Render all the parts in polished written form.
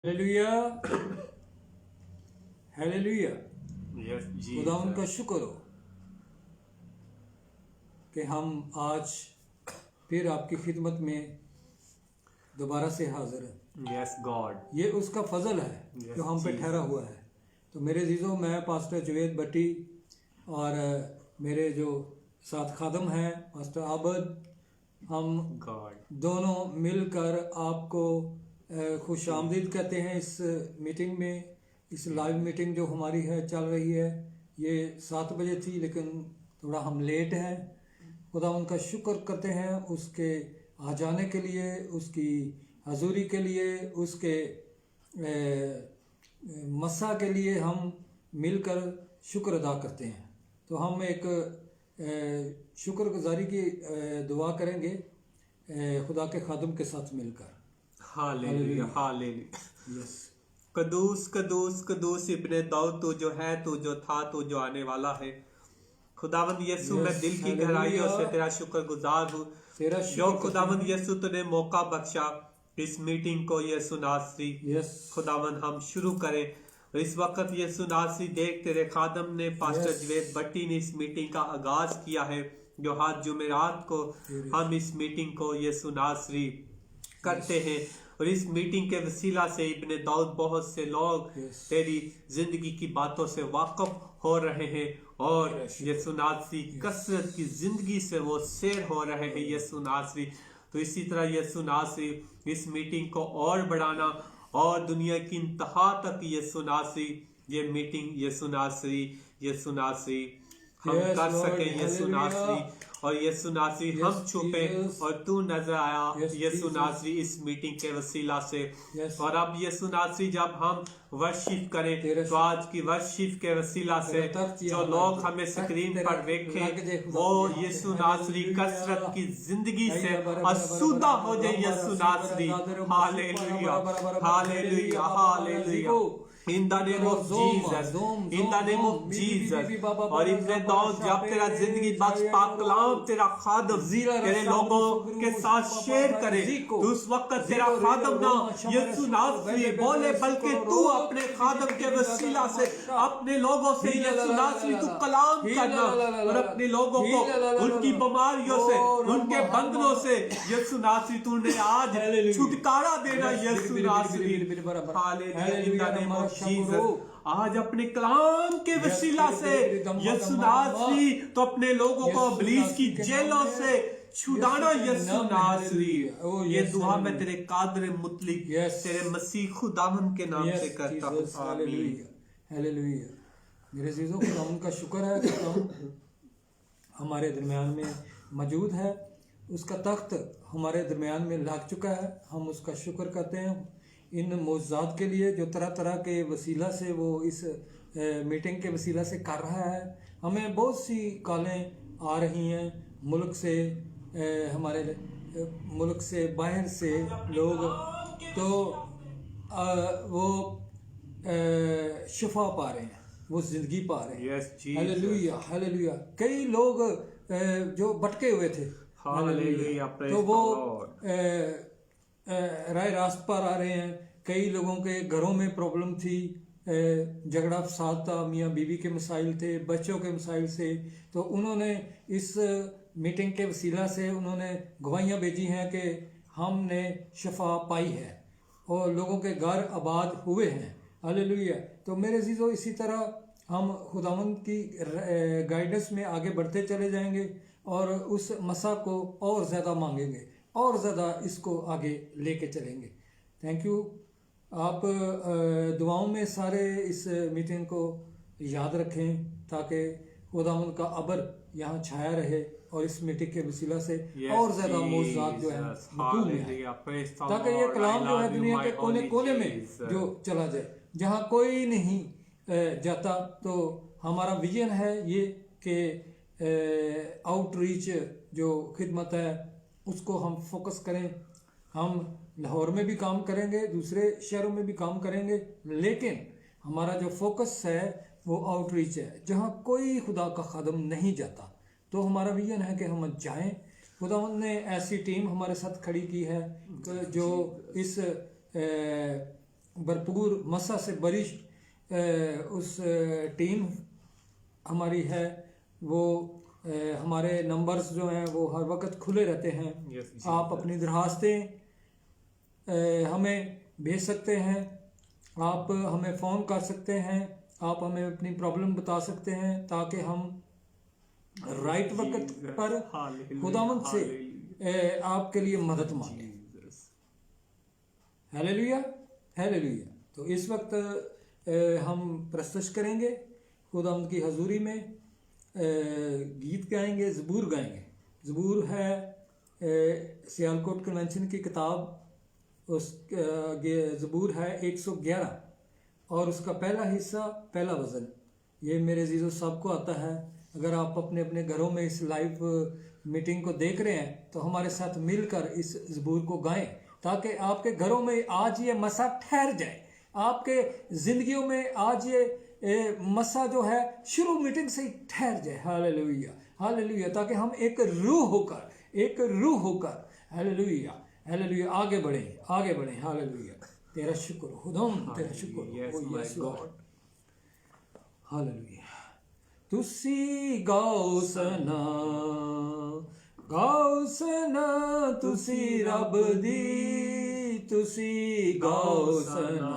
Hallelujah hallelujah. जी खुदा उनका शुक्र हो कि हम आज फिर आपकी खिदमत में दोबारा से हाजिर हैं। Yes God. ये उसका फजल है Yes, जो हम पे Jesus. ठहरा हुआ है। तो मेरे अजीज़ों, मैं पास्टर जुवेद भट्टी और मेरे जो साथ खादम हैं पास्टर आबद, हम गॉड दोनों मिलकर आपको खुश आमदीद कहते हैं इस मीटिंग में। इस लाइव मीटिंग जो हमारी है चल रही है, ये 7 बजे थी लेकिन थोड़ा हम लेट हैं। खुदा उनका शुक्र करते हैं उसके आ जाने के लिए, उसकी हजूरी के लिए, उसके मसा के लिए हम मिलकर शुक्र अदा करते हैं। तो हम एक शुक्रगुजारी की दुआ करेंगे खुदा के खादम के साथ मिलकर। Hallelujah hallelujah. यस कदूस कदूस कदूस इब्ने दाऊद, तू जो है, तू जो था, तू जो आने वाला है। खुदावंद यीशु, मैं दिल की गहराइयों से तेरा शुक्रगुजार हूँ तेरा जो खुदावंद यीशु तूने मौका बख्शा इस मीटिंग को यीशु नासरी। यस खुदावंद हम शुरू करें। और इस वक्त यीशु नासरी देख, तेरे खादम ने पास्टर जुवेद भट्टी ने इस मीटिंग का आगाज किया है, जो हर जुमेरात को हम इस मीटिंग को यीशु नासरी करते हैं। और इस मीटिंग के वसीला से इब्ने दाऊद बहुत से लोग तेरी जिंदगी की बातों से वाकफ हो रहे हैं और यीशु नासरी कसरत की जिंदगी से वो सैर हो रहे हैं यीशु नासरी। तो इसी तरह यीशु नासरी इस मीटिंग को और बढ़ाना और दुनिया की इंतहा तक यीशु नासरी ये मीटिंग यीशु नासरी हम Yes, कर Lord. सके यीशु नासरी। और यीशु नासरी हम Yes, छुपे Jesus. और तू नजर आया Yes, यीशु Jesus. नासरी इस मीटिंग के वसीला से। Yes. और अब यीशु नासरी जब हम वर्शिप करें तेरे तो आज की वर्शिप के वसीला से तेरे तख्त जो यहाँ लोग पर हमें तख्त स्क्रीन तेरे पर लग दे देखें खुदा वो यहाँ यीशु पे। नासरी हालेलुया। कसरत की जिंदगी से बरा- आसूदा हो जाए यीशु नासरी। Hallelujah hallelujah hallelujah. In the name of Jesus, in the name of Jesus। और इब्ने दाऊद जब तेरा जिंदगी बख्श पाक कलाम तेरा खादम तेरे लोगों के साथ शेयर करे तो उस वक्त तेरा खादम ना यीशु नासरी बोले, बल्कि तू अपने खादम के वसीला से अपने लोगों से यीशु नासरी तू कलाम करना और अपने लोगों को उनकी बीमारियों से, उनके बंधनों से यीशु नासरी तूने आज छुटकारा देना यीशु नासरी। Hallelujah. In the name of Jesus। आज अपने कलाम के वसीला से यीशु नासरी तो अपने लोगों को इब्लीस की जेलों से छुड़ाना यीशु नासरी। ये दुआ मैं तेरे कादर मुतलिक तेरे मसीह खुदावन के नाम से करता हूँ। आमीन। हालेलुया। मेरे अजीजों, खुदा उनका शुक्र है कि हम हमारे दरमियान में मौजूद है। उसका तख्त हमारे दरमियान में लग चुका है। हम उसका शुक्र करते हैं इन मौजूदात के लिए जो तरह तरह के वसीला से वो इस मीटिंग के वसीला से कर रहा है। हमें बहुत सी कॉलें आ रही हैं मुल्क से, हमारे मुल्क से बाहर से लोग, तो वो शिफा पा रहे हैं, वो जिंदगी पा रहे हैं। Yes, Jesus। Hallelujah hallelujah. कई लोग जो भटके हुए थे, हालेलुया, praise तो वो the Lord। राय रास्त पर आ रहे हैं। कई लोगों के घरों में प्रॉब्लम थी, झगड़ा फसाद था, मियाँ बीवी के मसाइल थे, बच्चों के मसाइल से, तो उन्होंने इस मीटिंग के वसीला से उन्होंने गवाहियाँ भेजी हैं कि हमने शफा पाई है और लोगों के घर आबाद हुए हैं। हालेलुया। तो मेरे अजीज़ों, इसी तरह हम खुदावंद की गाइडेंस में आगे बढ़ते चले जाएंगे और उस मसा को और ज़्यादा मांगेंगे और ज़्यादा इसको आगे लेके चलेंगे। Thank you. आप दुआओं में सारे इस मीटिंग को याद रखें ताकि खुदावंद का अबर यहाँ छाया रहे और इस मीटिंग के वसीला से और ज़्यादा मौजूदात जो है वकूअ में आए, ताकि ये कलाम जो है दुनिया के कोने कोने में जो चला जाए, जहाँ कोई नहीं जाता। तो हमारा विजन है ये कि आउटरीच जो खिदमत है उसको हम फोकस करें। हम लाहौर में भी काम करेंगे, दूसरे शहरों में भी काम करेंगे, लेकिन हमारा जो फोकस है वो आउटरीच है, जहाँ कोई खुदा का खादम नहीं जाता। तो हमारा विजन है कि हम जाएं। खुदावंद ने ऐसी टीम हमारे साथ खड़ी की है जो इस भरपूर मसा से बारिश उस टीम हमारी है वो हमारे नंबर्स जो हैं वो हर वक्त खुले रहते हैं। आप अपनी दरखास्तें हमें भेज सकते हैं, आप हमें फ़ोन कर सकते हैं, आप हमें अपनी प्रॉब्लम बता सकते हैं ताकि हम राइट वक्त पर खुदावंद से आपके लिए मदद मांगे। Hallelujah hallelujah. तो इस वक्त हम प्रस्तुत करेंगे खुदावंद की हजूरी में, गीत गाएंगे, ज़बूर गाएंगे। ज़बूर है सियालकोट कन्वेंशन की किताब, उस ज़बूर है 111 और उसका पहला हिस्सा पहला वज़न। ये मेरे अज़ीज़ों सबको आता है। अगर आप अपने अपने घरों में इस लाइव मीटिंग को देख रहे हैं तो हमारे साथ मिलकर इस ज़बूर को गाएं ताकि आपके घरों में आज ये मसा ठहर जाए, आपके ज़िंदगियों में आज ये मसा जो है शुरू मीटिंग से ही ठहर जाए। Hallelujah hallelujah. ताकि हम एक रूह होकर हालेलुया हालेलुया आगे बढ़ें। हालेलुया। तेरा शुक्र खुदाम, तेरा शुक्र। हालेलुया। तुसी गाओ सना तुसी रब दी, तुसी गाओ सना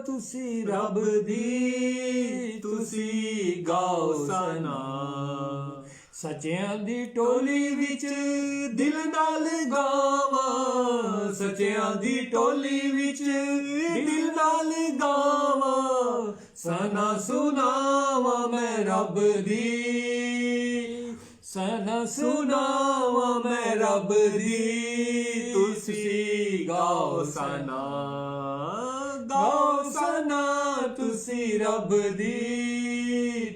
तुसी रब दी, तुसी गाओ सना। सच्चियां दी टोली विच दिल नाल गावां, सच्चियां दी टोली विच दिल नाल गावां, सना सुनावा मैं रब दी, सना सुनावा मैं रब दी, तुसी गाओ सना तुसी रब दी,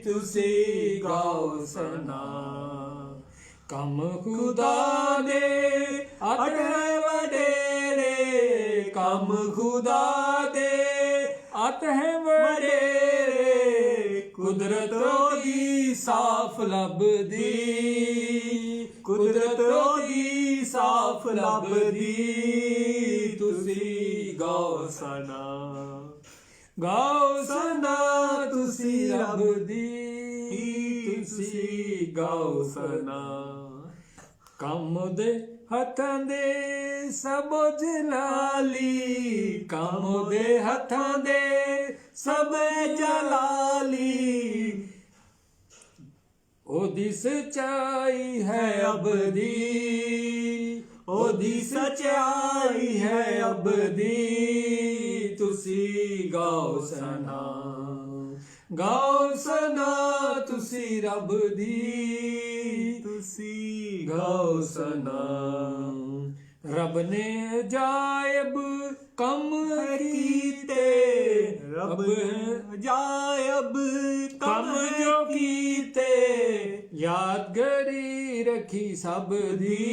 तुसी गाओ सना। कम खुदा दे अट है वडेरे, कम खुदा दे अट है वडेरे, कुदरत दी साफ लभदी, कुदरत दी साफ लभदी, तुसी गाओ सना तुसी रब दी, तुसी गाओ सना। कम दे हथां दे सब जलाली, कम दे हथां दे सब जलाली, ओदी सच्चाई है अबदी, ओदी सच्चाई है अबदी, तुसी गाओ सना तुसी रब दी, तुसी गाओ सना। रब ने अजायब कम कीते, रब अजायब कम जो कीते, यादगरी रखी सब दी,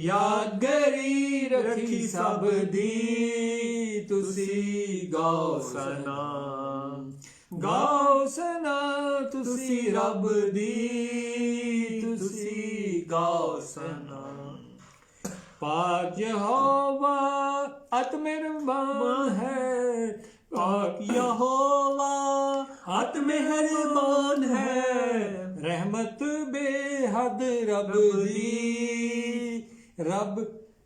यादगरी रखी सब दी, तुसी गाओ सना तुसी रब दी, तुसी गाओ सना। पाक यहोवा अत मेहरबान है, पाक यहोवा अत मेहरबान है, रहमत बेहद रब दी, रब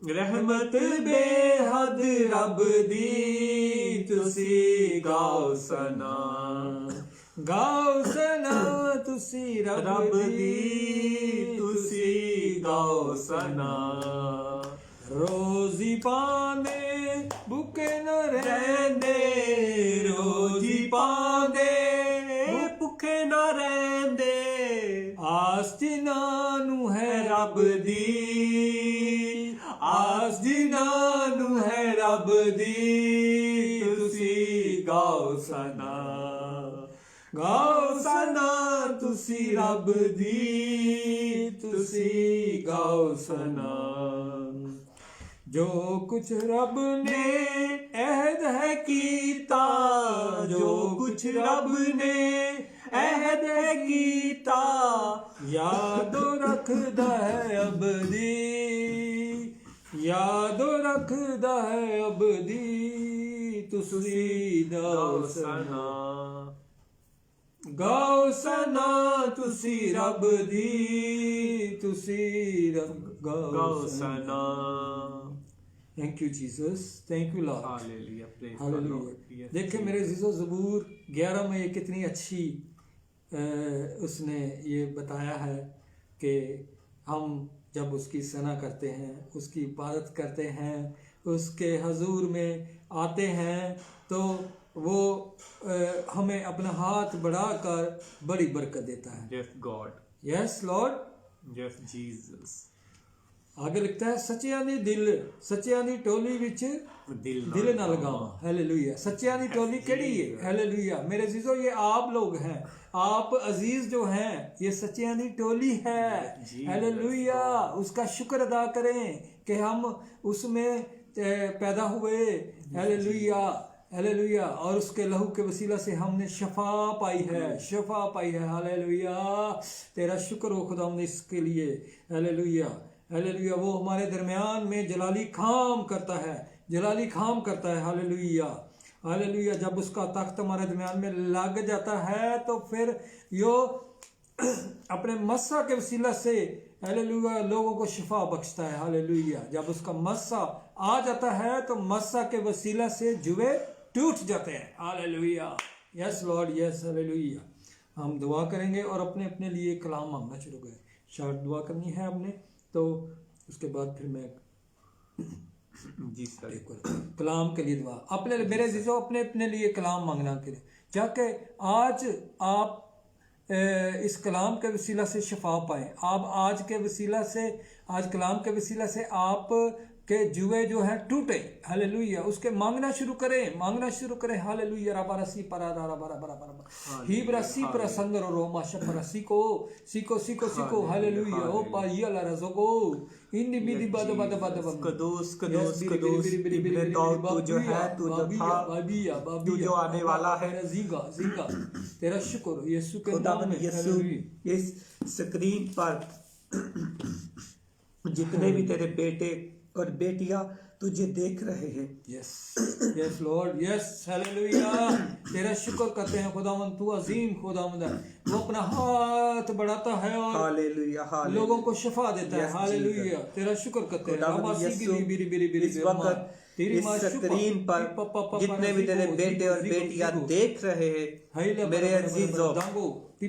रहमत बेहद रब दी, तुसी गाओ सना तुसी रब दी, तुसी गाओ सना। रोजी पांदे भुखे न रहंदे, रोजी पांदे भुखे न रहंदे, आस जिन्हां नूं है रब दी, आस जिन्हां नूं है रब दी, तुसी गाओ सना तुसी रब दी, तुसी गाओ सना। जो कुछ रब ने अहद है कीता, जो कुछ रब ने अहद है कीता, याद रखदा है अबदी, ਯਾਦ ਰੱਖਦਾ ਹੈ ਅਬਦੀ ਤੁਸੀਂ ਗਾਓ ਸਨਾ, ਗਾਓ ਸਨਾ ਤੁਸੀਂ ਰੱਬ ਦੀ, ਤੁਸੀਂ ਗਾਓ ਸਨਾ। Thank you Jesus, thank you Lord, hallelujah, praise hallelujah. देखिए मेरे जीसो, ज़बूर 11 में ये कितनी अच्छी उसने ये बताया है कि हम जब उसकी सना करते हैं, उसकी इबादत करते हैं, उसके हजूर में आते हैं, तो वो हमें अपना हाथ बढ़ाकर बड़ी बरकत देता है। Yes God, yes Lord, yes Jesus. आगे लिखता है सच्चियां दी दिल, सच्चियां दी टोली विच दिल ना लगावा। हालेलुया। सच्चियां दी टोली केड़ी है? हालेलुया। मेरे अजीजों, ये आप लोग हैं, आप अजीज जो हैं, ये सच्चियां दी टोली है। हालेलुया। उसका शुक्र अदा करें कि हम उसमें पैदा हुए। Hallelujah, hallelujah. और उसके लहू के वसीला से हमने शफा पाई है, शफा पाई है। हालेलुया। तेरा शुक्र हो खुदावंद इसके लिए। Hallelujah, hallelujah. वो हमारे दरमियान में जलाली खाम करता है, जलाली खाम करता है। Hallelujah, hallelujah. जब उसका तख्त हमारे दरमियान में लग जाता है तो फिर यो अपने मस्सा के वसीला से हालेलुया लोगों को शिफा बख्शता है। हालेलुया। जब उसका मस्सा आ जाता है तो मस्सा के वसीला से जुए टूट जाते हैं। Hallelujah. Yes Lord, yes. Hallelujah. हम दुआ करेंगे और अपने अपने लिए कलाम मांगना शुरू करें। शायद दुआ करनी है हमने, तो उसके बाद फिर मैं जी सर एक कलाम के लिए दुआ अपने मेरे अजीजों अपने अपने लिए कलाम मांगना करें, जाके आज आप इस कलाम के वसीला से शफा पाएं। आप आज के वसीला से, आज कलाम के वसीला से आप के जुए जो है टूटे। हालेलुया। उसके मांगना शुरू करें, मांगना शुरू करें। हालेलुया। रबारसी परादा रबारा ही ब्रसी पर संदर रोमा शपरसी को सीको सीको सीको। हालेलुया। ओ पाइया ला रजोगो इन बिदी बद बद बद कदूस कदूस कदूस इब्ने दाऊद तू जो है, तू जो था, बाबिया तू जो आने वाला है। जीगा जीगा तेरा शुक्र यीशु के नाम खुदावन में। यीशु, इस स्क्रीन पर जितने भी तेरे बेटे और बेटियां तुझे देख रहे हैं, yes yes Lord, yes. Hallelujah. तेरा शुक्र करते हैं खुदावंद, तू अजीम खुदावंद है। वो अपना हाथ बढ़ाता है और हालेलुया, हालेलुया, लोगों को शिफा देता है। Yes, hallelujah. तेरा शुक्र करते हैं। खुदावंद यीशु, इस वक्त इस स्क्रीन पर जितने भी तेरे बेटे और बेटियां देख रहे हैं, मेरे अजीजों,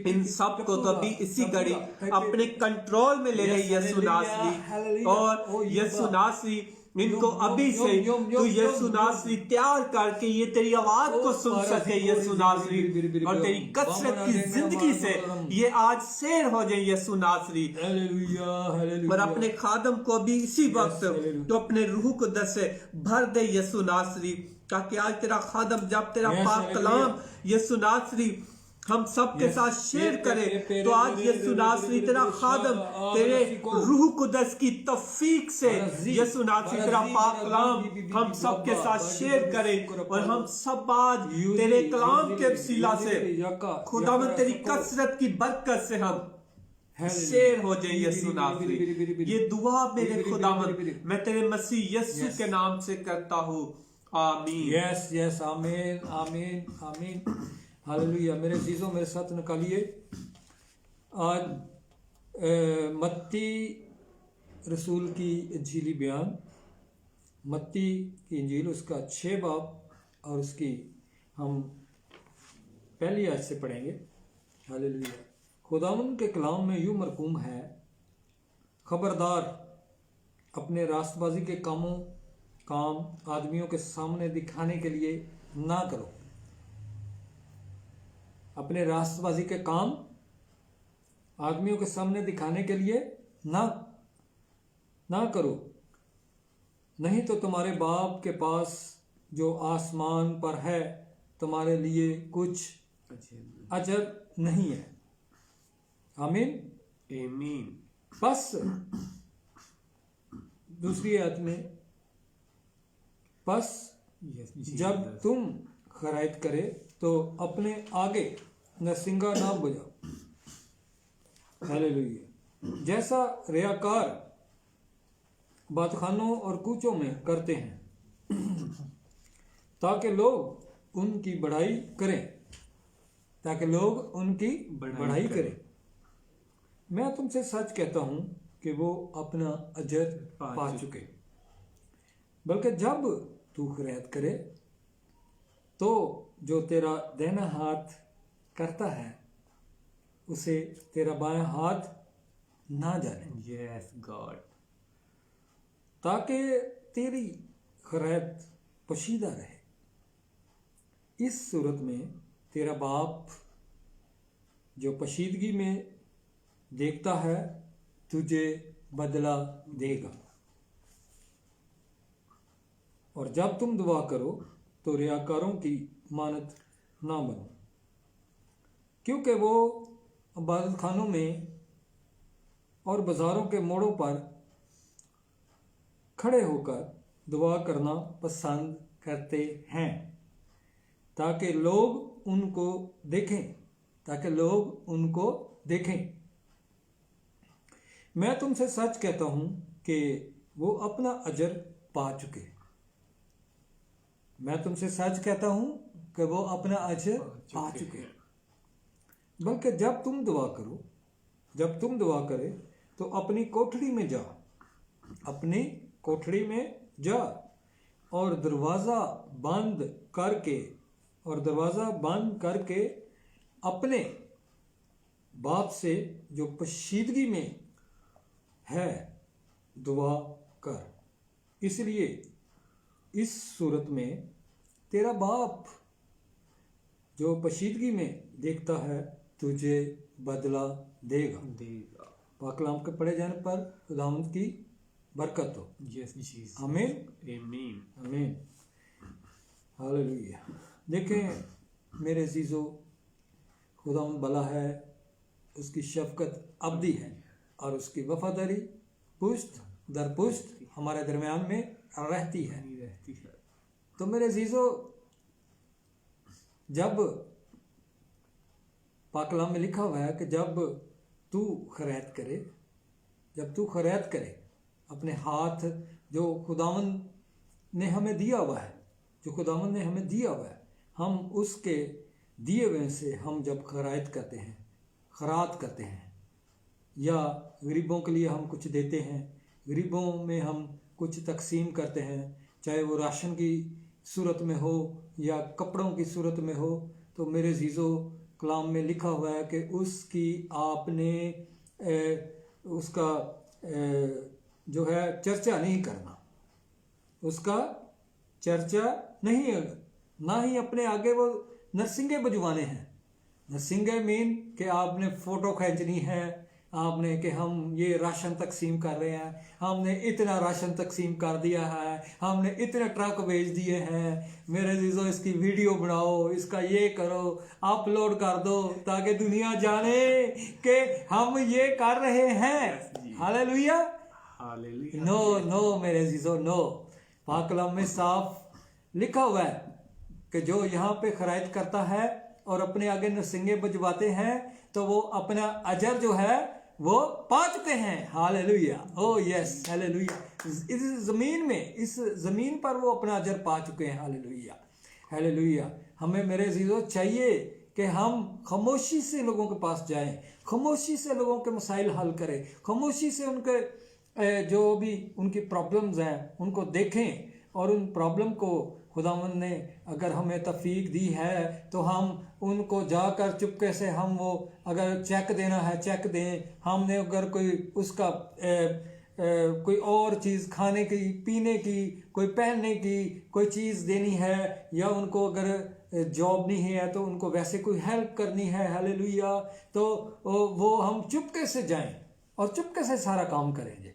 इन सब को तो अभी इसी घड़ी अपने कंट्रोल में ले ले यीशु नासरी। और यीशु नासरी इनको अभी से तू यीशु नासरी तैयार करके ये तेरी आवाज को सुन सके यीशु नासरी, और तेरी कसरत की जिंदगी से ये आज शेर हो जाए यीशु नासरी। और अपने खादम को अभी इसी वक्त तो अपने रूह को दर से भर दे यीशु नासरी, ताकि आज तेरा खादम जब तेरा पाक कलाम यीशु नासरी हम सब के साथ शेयर करें, तो आज यीशु नासरी तेरा खादम तेरे रूह कुदस की तौफीक से यीशु नासरी तेरा पाक कलाम हम सब के साथ शेयर करें। और हम सब आज तेरे कलाम के वसीला से खुदावंद तेरी कसरत की बरकत से हम शेर हो जाए यीशु नासरी। ये दुआ मेरे खुदावंद मैं तेरे मसीह यीशु के नाम से करता हूँ, आमीन। यस यस, आमीन आमीन आमीन। हालेलुया। मेरे अजीजों, मेरे साथ निकालिए आज मत्ती रसूल की इंजीली बयान, मत्ती की इंजील उसका 6 बाब और उसकी हम पहली आयत से पढ़ेंगे। हालेलुया। खुदावंद के कलाम में यूं मरकूम है, खबरदार अपने रास्तबाजी के काम आदमियों के सामने दिखाने के लिए ना करो। अपने रास्तबाजी के काम आदमियों के सामने दिखाने के लिए ना करो, नहीं तो तुम्हारे बाप के पास जो आसमान पर है तुम्हारे लिए कुछ अजर नहीं है। आमीन आमीन। बस दूसरी आयत में, बस जब तुम खराइत करे तो अपने आगे नरसिंगा ना बजाओ। हालेलुया। जैसा रियाकार बातखानों और कूचों में करते हैं ताकि लोग उनकी बढ़ाई करें, ताकि लोग उनकी बढ़ाई करें। मैं तुमसे सच कहता हूं कि वो अपना अजर पा चुके। बल्कि जब तू खैरात करे तो जो तेरा दाहिना हाथ करता है उसे तेरा बायां हाथ ना जाने, यस गॉड, ताकि तेरी खैरात पोशीदा रहे। इस सूरत में तेरा बाप जो पोशीदगी में देखता है तुझे बदला देगा। और जब तुम दुआ करो तो रियाकारों की मानत ना बनो, क्योंकि वो इबादत खानों में और बाज़ारों के मोड़ों पर खड़े होकर दुआ करना पसंद करते हैं ताकि लोग उनको देखें, ताकि लोग उनको देखें। मैं तुमसे सच कहता हूं कि वो अपना अजर पा चुके। मैं तुमसे सच कहता हूं कि वो अपना अजर पा चुके। बल्कि जब तुम दुआ करे तो अपनी कोठड़ी में जा, अपनी कोठड़ी में जा और दरवाज़ा बंद करके अपने बाप से जो पोशीदगी में है दुआ कर। इसलिए इस सूरत में तेरा बाप जो पोशीदगी में देखता है तुझे बदला देगा। पाक कलाम के पढ़े जाने पर खुदावंद की बरकत हो। यस जीसस, आमीन आमीन, आमीन, हालेलुया। देखें मेरे अजीजों, खुदावंद भला है, उसकी शफकत अबदी है और उसकी वफादारी पुश्त दर पुश्त हमारे दरमियान में रहती है। तो मेरे अजीजों, जब पाक कलाम में लिखा हुआ है कि जब तू खैरात करे अपने हाथ जो खुदावंद ने हमें दिया हुआ है, हम उसके दिए हुए से हम जब खैरात करते हैं या गरीबों के लिए हम कुछ देते हैं, गरीबों में हम कुछ तकसीम करते हैं, चाहे वो राशन की सूरत में हो या कपड़ों की सूरत में हो, तो मेरे अजीज़ों कलाम में लिखा हुआ है कि उसकी आपने उसका जो है चर्चा नहीं करना, उसका चर्चा नहीं, ना ही अपने आगे वो नरसिंगे बजवाने हैं। नरसिंगे मीन कि आपने फ़ोटो खींचनी है, आपने कि हम ये राशन तकसीम कर रहे हैं, हमने इतना राशन तकसीम कर दिया है, हमने इतने ट्रक भेज दिए हैं, मेरे अजीज़ों इसकी वीडियो बनाओ, इसका ये करो, अपलोड कर दो ताकि दुनिया जाने कि हम ये कर रहे हैं। Hallelujah, hallelujah. नो मेरे अजीज़ों, नो। पाक कलाम में साफ लिखा हुआ है कि जो यहाँ पे खैरात करता है और अपने आगे नरसिंगे बजवाते हैं तो वो अपना अजर जो है वो पा चुके हैं। हालेलुया, ओ यस, हालेलुया। इस ज़मीन पर वो अपना अजर पा चुके हैं। Hallelujah, hallelujah. हमें मेरे अजीज़ों चाहिए कि हम खामोशी से लोगों के पास जाएं, खामोशी से लोगों के मसाइल हल करें, खामोशी से उनके जो भी उनकी प्रॉब्लम्स हैं उनको देखें और उन प्रॉब्लम को खुदावंद ने अगर हमें तौफीक दी है तो हम उनको जाकर चुपके से हम वो अगर चेक देना है चेक दें। हमने अगर कोई उसका कोई और चीज़ खाने की, पीने की, कोई पहनने की कोई चीज़ देनी है या उनको अगर जॉब नहीं है तो उनको वैसे कोई हेल्प करनी है, हालेलुया, तो वो हम चुपके से जाएं और चुपके से सारा काम करेंगे,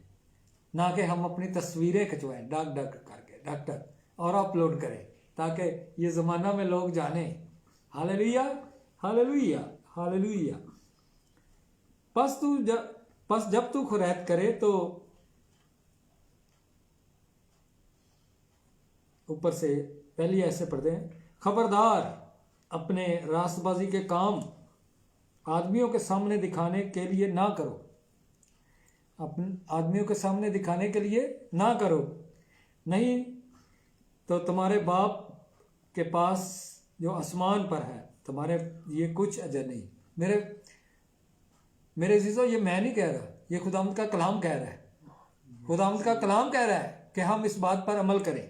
ना कि हम अपनी तस्वीरें खिंचवाएं डक करके और अपलोड करें ताकि ये ज़माना में लोग जाने। Hallelujah, hallelujah, hallelujah. बस जब तू खैरात करे तो ऊपर से पहली ऐसे पढ़ते हैं, खबरदार अपने रास्तबाजी के काम आदमियों के सामने दिखाने के लिए ना करो, अपने आदमियों के सामने दिखाने के लिए ना करो, नहीं तो तुम्हारे बाप के पास जो आसमान पर है तुम्हारे ये कुछ अजर नहीं। मेरे अजीजों, ये मैं नहीं कह रहा, ये खुदावंद का कलाम कह रहा है। खुदावंद का कलाम कह रहा है कि हम इस बात पर अमल करें।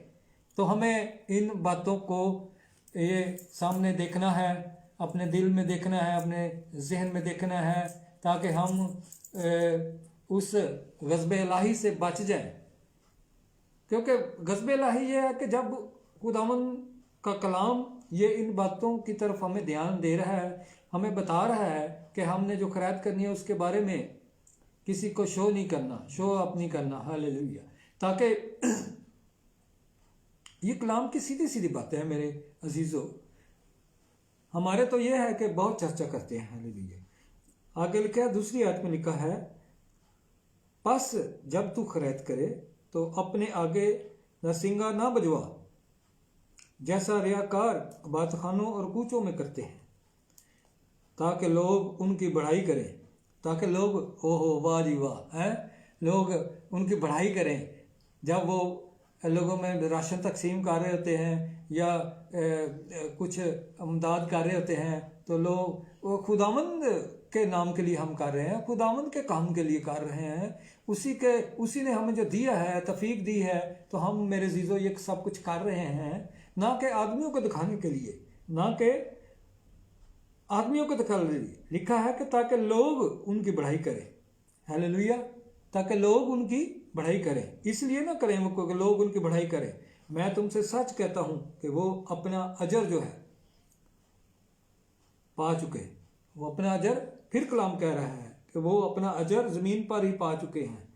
तो हमें इन बातों को ये सामने देखना है, अपने दिल में देखना है, अपने जहन में देखना है, ताकि हम उस गज़ब इलाही से बच जाएं। क्योंकि गज़ब इलाही ये है कि जब खुदावंद का कलाम ये इन बातों की तरफ हमें ध्यान दे रहा है, हमें बता रहा है कि हमने जो खैरात करनी है उसके बारे में किसी को शो नहीं करना, शो अप नहीं करना। हालेलुया। ताकि ये कलाम की सीधी सीधी बातें हैं मेरे अजीज़ों। हमारे तो ये है कि बहुत चर्चा करते हैं। हालेलुया। आगे लिखा है, दूसरी आयत में लिखा है, बस जब तू खैरात करे तो अपने आगे नरसिंगा ना बजवा, जैसा रियाकार बातखानों और कूचों में करते हैं, ताकि लोग उनकी बढ़ाई करें। ताकि लोग ओहो वाह जी वाह हैं, लोग उनकी बढ़ाई करें। जब वो लोगों में राशन तकसीम कर रहे होते हैं या कुछ अमदाद कर रहे होते हैं, तो लोग वो खुदावंद के नाम के लिए हम कर रहे हैं, खुदावंद के काम के लिए कर रहे हैं। उसी ने हमें जो दिया है, तफीक दी है, तो हम मेरे जीजो ये सब कुछ कर रहे हैं, ना कि आदमियों को दिखाने के लिए, ना कि आदमियों को दिखाने के लिए। लिखा है कि ताकि लोग उनकी बढ़ाई करें। हालेलुया। ताकि लोग उनकी बढ़ाई करें, इसलिए ना करें वो कि लोग उनकी बढ़ाई करें। मैं तुमसे सच कहता हूं कि वो अपना अजर जो है पा चुके। वो अपना अजर, फिर कलाम कह रहा है कि वो अपना अजर जमीन पर ही पा चुके हैं।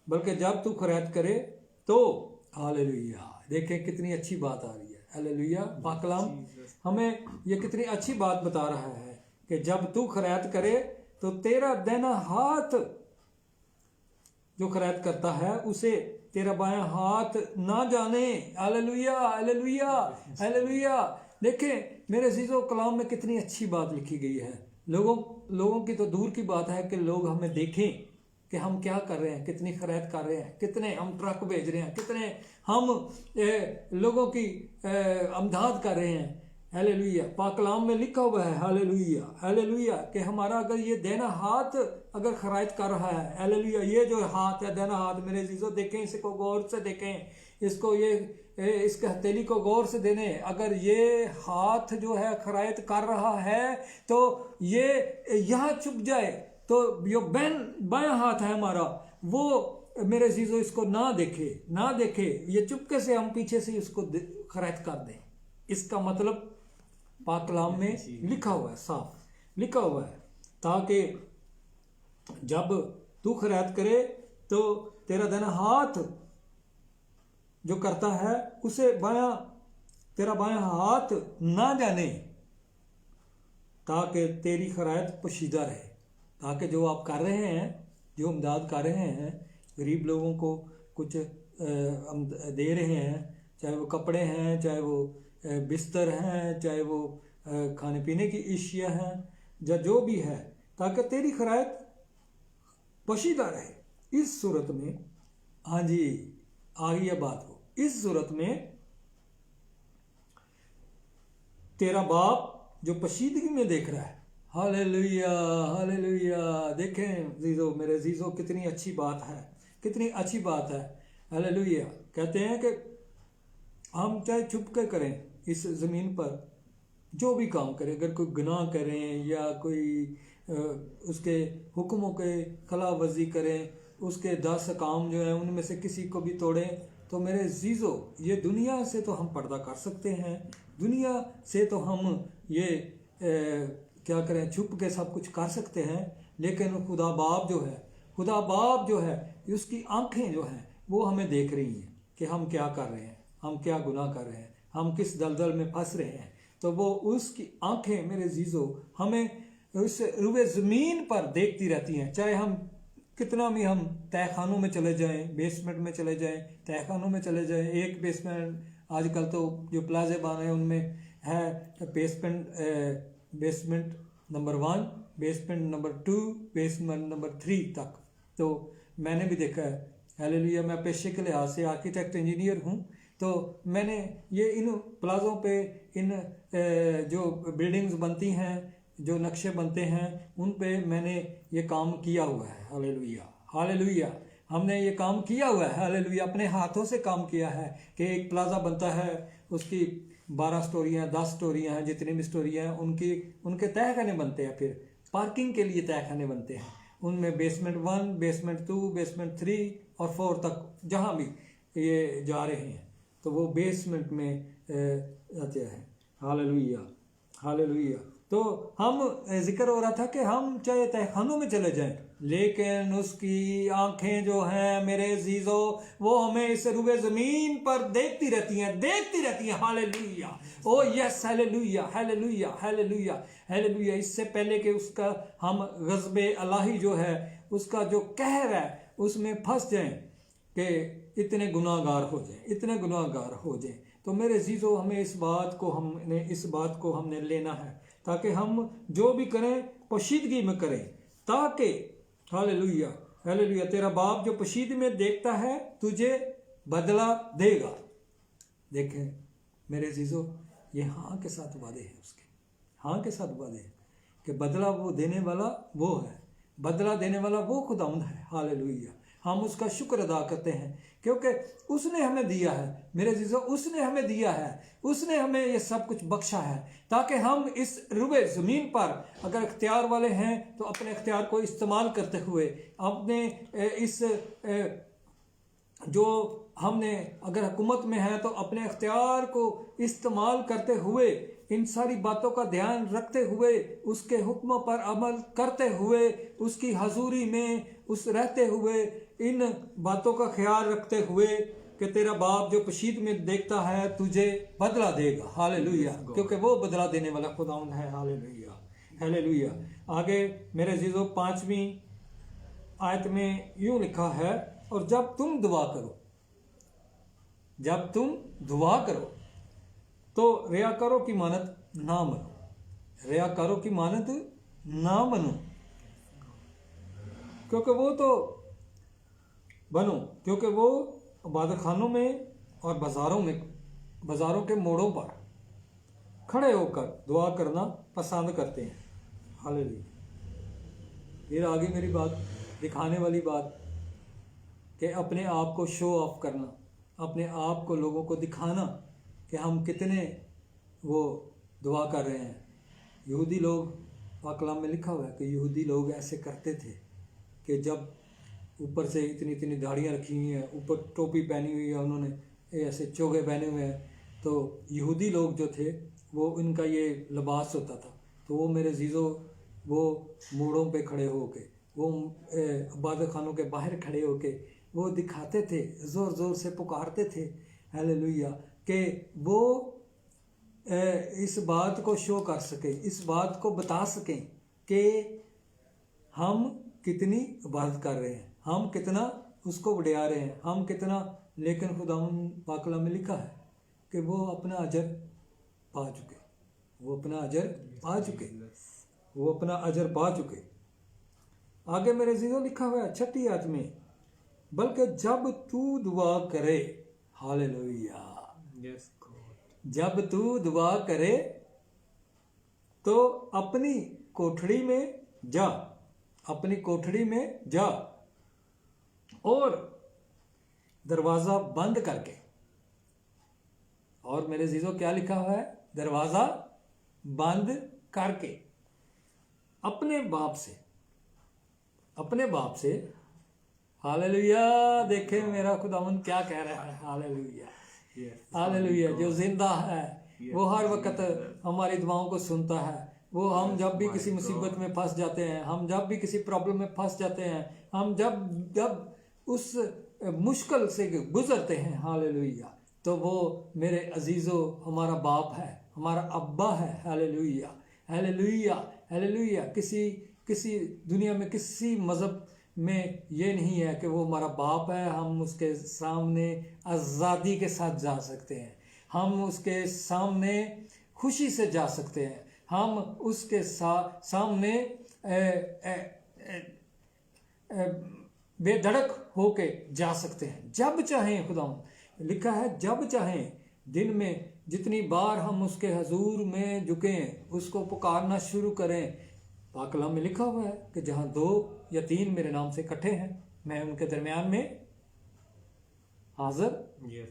बल्कि जब तू खैरात करे तो, हालेलुया। देखें कितनी अच्छी बात आ रही है। हालेलुया। पाक कलाम हमें ये कितनी अच्छी बात बता रहा है कि जब तू खैरात करे तो तेरा दाहिना हाथ जो खैरात करता है उसे तेरा बायां हाथ ना जाने। Hallelujah, hallelujah, hallelujah. देखें मेरे अजीजों, कलाम में कितनी अच्छी बात लिखी गई है। लोगों की तो दूर की बात है कि लोग हमें देखें कि हम क्या कर रहे हैं, कितनी खैरात कर रहे हैं, कितने हम ट्रक भेज रहे हैं, कितने हम लोगों की अमदाद कर रहे हैं। हालेलुया। पाक कलाम में लिखा हुआ है, हालेलुया, हालेलुया, कि हमारा अगर ये दाहिना हाथ अगर खैरात कर रहा है, हालेलुया, ये जो हाथ है, दाहिना हाथ, मेरे अजीजों देखें, इसको गौर से देखें, इसको इसके हथेली को गौर से देने। अगर ये हाथ जो है खैरात कर रहा है तो ये यहाँ चुप जाए तो जो बायां हाथ है हमारा, वो मेरे अजीजों इसको ना देखे, ये चुपके से हम पीछे से इसको खैरात कर दें। इसका मतलब पाक कलाम में लिखा हुआ है, साफ लिखा हुआ है, ताकि जब तू खैरात करे तो तेरा दाहिना हाथ जो करता है उसे तेरा बायां हाथ ना जाने, ताकि तेरी खैरात पोशीदा रहे। ताकि जो आप कर रहे हैं, जो इमदाद कर रहे हैं, गरीब लोगों को कुछ दे रहे हैं, चाहे वो कपड़े हैं, चाहे वो बिस्तर हैं, चाहे वो खाने पीने की अशिया हैं, या जो भी है, ताकि तेरी खैरात पोशीदा रहे। इस सूरत में, हाँ जी आ गई है बात हो, इस सूरत में तेरा बाप जो पोशीदगी में देख रहा है। Hallelujah, hallelujah. देखें जीजो, मेरे जीजो, कितनी अच्छी बात है, कितनी अच्छी बात है। हालेलुया। कहते हैं कि हम चाहे छुप के करें इस ज़मीन पर जो भी काम करें, अगर कोई गुनाह करें या कोई उसके हुक्मों के खिलाफ वर्जी करें, उसके 10 काम जो हैं उनमें से किसी को भी तोड़ें, तो मेरे जीजो, ये दुनिया से तो हम पर्दा कर सकते हैं, दुनिया से तो हम ये क्या करें, छुप के सब कुछ कर सकते हैं। लेकिन खुदा बाप जो है उसकी आंखें जो हैं वो हमें देख रही हैं कि हम क्या कर रहे हैं, हम क्या गुनाह कर रहे हैं, हम किस दलदल में फंस रहे हैं। तो वो उसकी आंखें मेरे जीजो हमें उस रुए ज़मीन पर देखती रहती हैं। चाहे हम कितना भी हम तहखानों में चले जाएं, बेसमेंट में चले जाएं, तहखानों में चले जाएं, एक बेसमेंट आजकल तो जो प्लाजे बने हैं उनमें है basement number 1, basement number 2, basement number 3 तक। तो मैंने भी देखा है। हालेलुया। मैं पेशे के लिहाज से आर्किटेक्ट इंजीनियर हूँ, तो मैंने ये इन प्लाज़ों पे इन जो बिल्डिंग्स बनती हैं, जो नक्शे बनते हैं, उन पे मैंने ये काम किया हुआ है। Hallelujah, hallelujah. हमने ये काम किया हुआ है। हालेलुया। अपने हाथों से काम किया है कि एक प्लाज़ा बनता है, उसकी 12 स्टोरियाँ 10 स्टोरियाँ हैं, जितनी भी स्टोरियाँ हैं उनके तहखाने बनते हैं, फिर पार्किंग के लिए तहखाने बनते हैं। उनमें बेसमेंट 1, बेसमेंट 2, बेसमेंट 3 और 4 तक जहाँ भी ये जा रहे हैं, तो वो बेसमेंट में आते हैं। Hallelujah, hallelujah. तो हम जिक्र हो रहा था कि हम चाहे तहखानों में चले जाएं, लेकिन उसकी आंखें जो हैं मेरे अजीजो, वो हमें इस रुबे ज़मीन पर देखती रहती हैं। हालेलुया, ओ yes, hallelujah, hallelujah, hallelujah, hallelujah. इससे पहले कि उसका हम गज़बे इलाही जो है, उसका जो कहर है, उसमें फंस जाएं कि इतने गुनाहगार हो जाएं। तो मेरे अजीजो, हमें इस बात को हमने लेना है, ताकि हम जो भी करें पोशीदगी में करें, ताकि हालेलुया, हालेलुया, तेरा बाप जो पोशीदगी में देखता है तुझे बदला देगा। देखें मेरे अजीजो, ये हाँ के साथ वादे हैं, उसके हाँ के साथ वादे हैं कि बदला वो देने वाला वो है, बदला देने वाला वो खुदावंद है। हालेलुया। हम उसका शुक्र अदा करते हैं, क्योंकि उसने हमें दिया है मेरे अजीजो, उसने हमें दिया है, उसने हमें ये सब कुछ बख्शा है, ताकि हम इस रुबे ज़मीन पर अगर इख्तियार वाले हैं तो अपने इख्तियार को इस्तेमाल करते हुए, अपने इस जो हमने अगर हुकूमत में है तो अपने इख्तियार को इस्तेमाल करते हुए, इन सारी बातों का ध्यान रखते हुए, उसके हुक्मों पर अमल करते हुए, उसकी हजूरी में रहते हुए, इन बातों का ख्याल रखते हुए कि तेरा बाप जो पोशीद में देखता है तुझे बदला देगा। हालेलुया, क्योंकि वो बदला देने वाला खुदावंद है। Hallelujah, hallelujah. आगे मेरे अजीजों 5वीं आयत में यूं लिखा है, और जब तुम दुआ करो तो रियाकारों की मानत ना बनो, क्योंकि वो इबादत खानों में और बाज़ारों के मोड़ों पर खड़े होकर दुआ करना पसंद करते हैं। हालेलुया। फिर आगे मेरी बात दिखाने वाली बात कि अपने आप को शो ऑफ करना, अपने आप को लोगों को दिखाना कि हम कितने वो दुआ कर रहे हैं। यहूदी लोग, पाक कलाम में लिखा हुआ है कि यहूदी लोग ऐसे करते थे कि जब ऊपर से इतनी इतनी दाढ़ियाँ रखी हुई हैं, ऊपर टोपी पहनी हुई है, उन्होंने ऐसे चोगे पहने हुए हैं, तो यहूदी लोग जो थे वो इनका ये लिबास होता था। तो वो मेरे अजीज़ों, वो मोड़ों पे खड़े होके, वो इबादत खानों के बाहर खड़े होके वो दिखाते थे, ज़ोर ज़ोर से पुकारते थे। हालेलुया, कि वो इस बात को शो कर सकें, इस बात को बता सकें कि हम कितनी इबादत कर रहे हैं, हम कितना उसको बढ़िया रहे हैं, हम कितना। लेकिन खुदावंद पाक कलाम में लिखा है कि वो अपना अजर पा चुके। आगे मेरे अजीज़ों लिखा हुआ है 6ठी आयत में, बल्कि जब तू दुआ करे, हालेलुया, जब तू दुआ करे तो अपनी कोठड़ी में जा और दरवाज़ा बंद करके। और मेरे अजीज़ों क्या लिखा हुआ है? दरवाज़ा बंद करके अपने बाप से हालेलुया। देखे मेरा खुदावंद क्या कह रहा है। Hallelujah, hallelujah. जो जिंदा है वो हर वक्त हमारी दुआओं को सुनता है। वो हम जब भी किसी मुसीबत में फंस जाते हैं, हम जब भी किसी प्रॉब्लम में फंस जाते हैं, हम जब उस मुश्किल से गुजरते हैं, हालेलुया, तो वो मेरे अजीज़ों हमारा बाप है, हमारा अब्बा है। Hallelujah, hallelujah, hallelujah. किसी दुनिया में किसी मज़हब में ये नहीं है कि वो हमारा बाप है, हम उसके सामने आज़ादी के साथ जा सकते हैं, हम उसके सामने खुशी से जा सकते हैं, हम उसके सामने बेधड़क होके जा सकते हैं जब चाहें। खुदा लिखा है जब चाहें, दिन में जितनी बार हम उसके हजूर में झुकें, उसको पुकारना शुरू करें। पाक कलाम में लिखा हुआ है कि जहाँ 2 या 3 मेरे नाम से इकट्ठे हैं, मैं उनके दरमियान में हाजिर हूँ। ये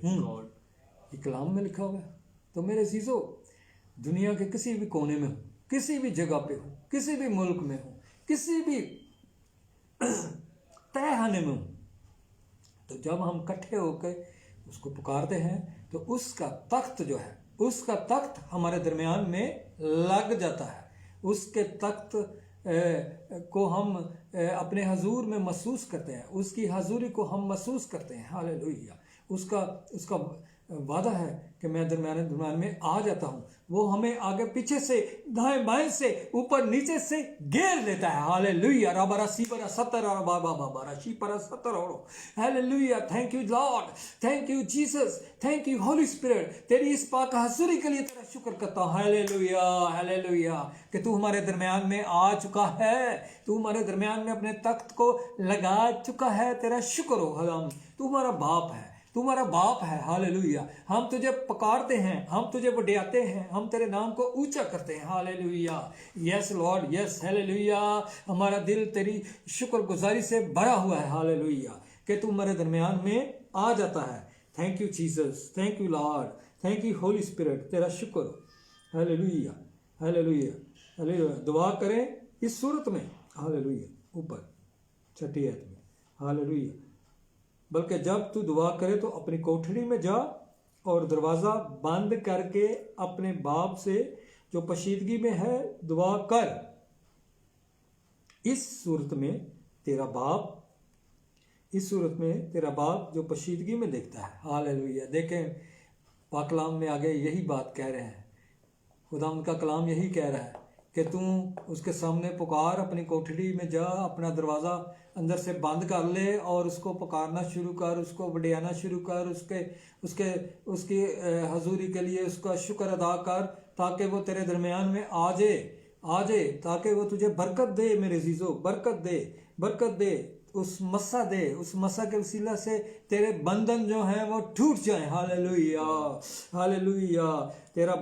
कलाम में लिखा हुआ है। तो मेरे अजीजों, दुनिया के किसी भी कोने में हो, किसी भी जगह पे हो, किसी भी मुल्क में हो, किसी भी तहखाने में हो, तो जब हम इकट्ठे होकर उसको पुकारते हैं तो उसका तख्त जो है, उसका तख्त हमारे दरमियान में लग जाता है। उसके तख्त को हम अपने हजूर में महसूस करते हैं, उसकी हजूरी को हम महसूस करते हैं। हालेलुया। उसका वादा है कि मैं दरमियान में आ जाता हूँ। वो हमें आगे पीछे से, दाएं बाएं से, ऊपर नीचे से घेर लेता है। हालेलुया। रबरा सीपरा सतर और बाबा बाबा शीपरा सतर और hallelujah. Thank you Lord, thank you Jesus, thank you Holi spirit. तेरी इस पाक हजूरी के लिए तेरा शुक्र करता हूँ। हालेलुया, हालेलुया कि तू हमारे दरमियान में आ चुका है, तू हमारे दरमियान में अपने तख्त को लगा चुका है। तेरा शुक्र हो हदाम। तू हमारा बाप है, तुम्हारा बाप है। हालेलुया। हम तुझे पुकारते हैं, हम तुझे बढ़ाते हैं, हम तेरे नाम को ऊंचा करते हैं। Hallelujah. Yes Lord, yes. Hallelujah. हमारा दिल तेरी शुक्रगुजारी से भरा हुआ है। हालेलुया कि तू हमारे दरमियान में आ जाता है। Thank you Jesus, thank you Lord, thank you Holi spirit. तेरा शुक्र। Hallelujah, hallelujah, hallelujah. दुआ करें इस सूरत में। हालेलुया। ऊपर 6 आयत में। हालेलुया। बल्कि जब तू दुआ करे तो अपनी कोठरी में जा और दरवाज़ा बंद करके अपने बाप से जो पशीदगी में है दुआ कर। इस सूरत में तेरा बाप जो पशीदगी में देखता है। हालेलुया। देखें पाक कलाम में आगे यही बात कह रहे हैं। खुदा उनका कलाम यही कह रहा है कि तू उसके सामने पुकार, अपनी कोठरी में जा, अपना दरवाज़ा अंदर से बंद कर ले और उसको पुकारना शुरू कर, उसको बढ़ाना शुरू कर, उसकी हजूरी के लिए उसका शुक्र अदा कर, ताकि वो तेरे दरमियान में आ जाए, ताकि वो तुझे बरकत दे। मेरे अजीजों, बरकत दे, उस मसा के वसीला से तेरे बंधन जो हैं वो टूट जाए। Hallelujah, hallelujah. तेरा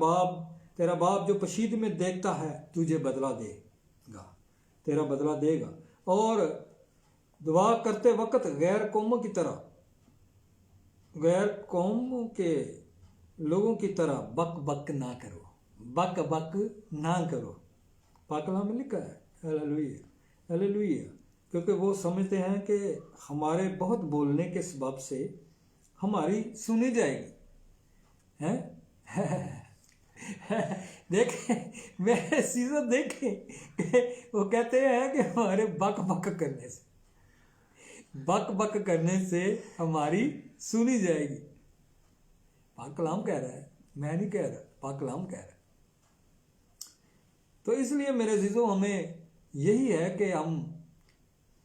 बाप जो पशीद में देखता है तुझे बदला देगा, तेरा बदला देगा। और दुआ करते वक्त गैर कौमों के लोगों की तरह बक ना करो। पाक कलाम में लिखा है। Hallelujah, hallelujah. क्योंकि वो समझते हैं कि हमारे बहुत बोलने के सबब से हमारी सुनी जाएगी। हैं देखें मेरे सीजन, देखें वो कहते हैं कि हमारे बक करने से हमारी सुनी जाएगी। पाक कलाम कह रहा है, मैं नहीं कह रहा, पाक कलाम कह रहा है। तो इसलिए मेरे अजीजों, हमें यही है कि हम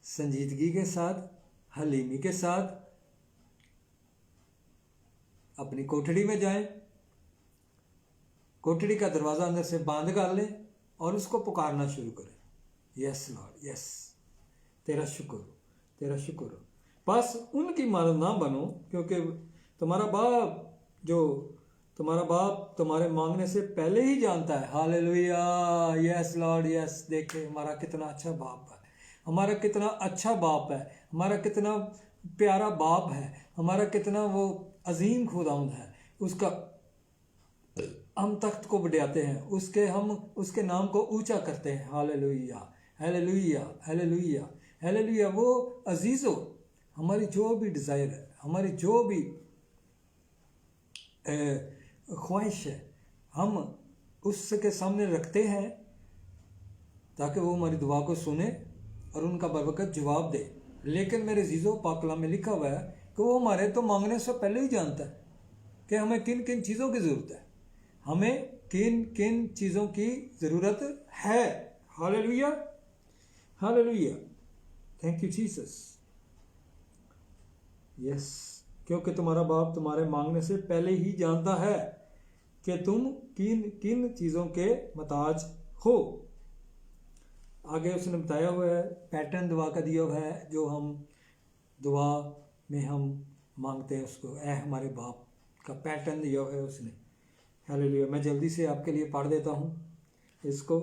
संजीदगी के साथ, हलीमी के साथ अपनी कोठड़ी में जाएं, कोठड़ी का दरवाज़ा अंदर से बंद कर लें और उसको पुकारना शुरू करें। Yes Lord, yes. तेरा शुक्र हो। बस उनकी मानद ना बनो, क्योंकि तुम्हारा बाप तुम्हारे मांगने से पहले ही जानता है। Hallelujah, yes Lord, yes. देखे हमारा कितना अच्छा बाप है, हमारा कितना अच्छा बाप है, हमारा कितना प्यारा बाप है, हमारा कितना वो अजीम खुदावंद है। उसका हम तख्त को बढ़ाते हैं, हम उसके नाम को ऊंचा करते हैं। Hallelujah, hallelujah, hallelujah, hallelujah. वो अजीजों, हमारी जो भी डिज़ायर है, हमारी जो भी ख्वाहिश है, हम उसके सामने रखते हैं ताकि वो हमारी दुआ को सुने और उनका बरवकत जवाब दे। लेकिन मेरे अजीजों, पाक कलाम में लिखा हुआ है कि वो हमारे तो मांगने से पहले ही जानता है कि हमें किन किन चीज़ों की ज़रूरत है, हमें किन किन चीज़ों की ज़रूरत है। Hallelujah, hallelujah. Thank you Jesus. Yes, क्योंकि तुम्हारा बाप तुम्हारे मांगने से पहले ही जानता है कि तुम किन किन चीज़ों के मोहताज हो। आगे उसने बताया हुआ है, पैटर्न दुआ का दिया हुआ है जो हम दुआ में हम मांगते हैं उसको, ऐ हमारे बाप का पैटर्न दिया है उसने। हालेलुया। मैं जल्दी से आपके लिए पढ़ देता हूँ इसको।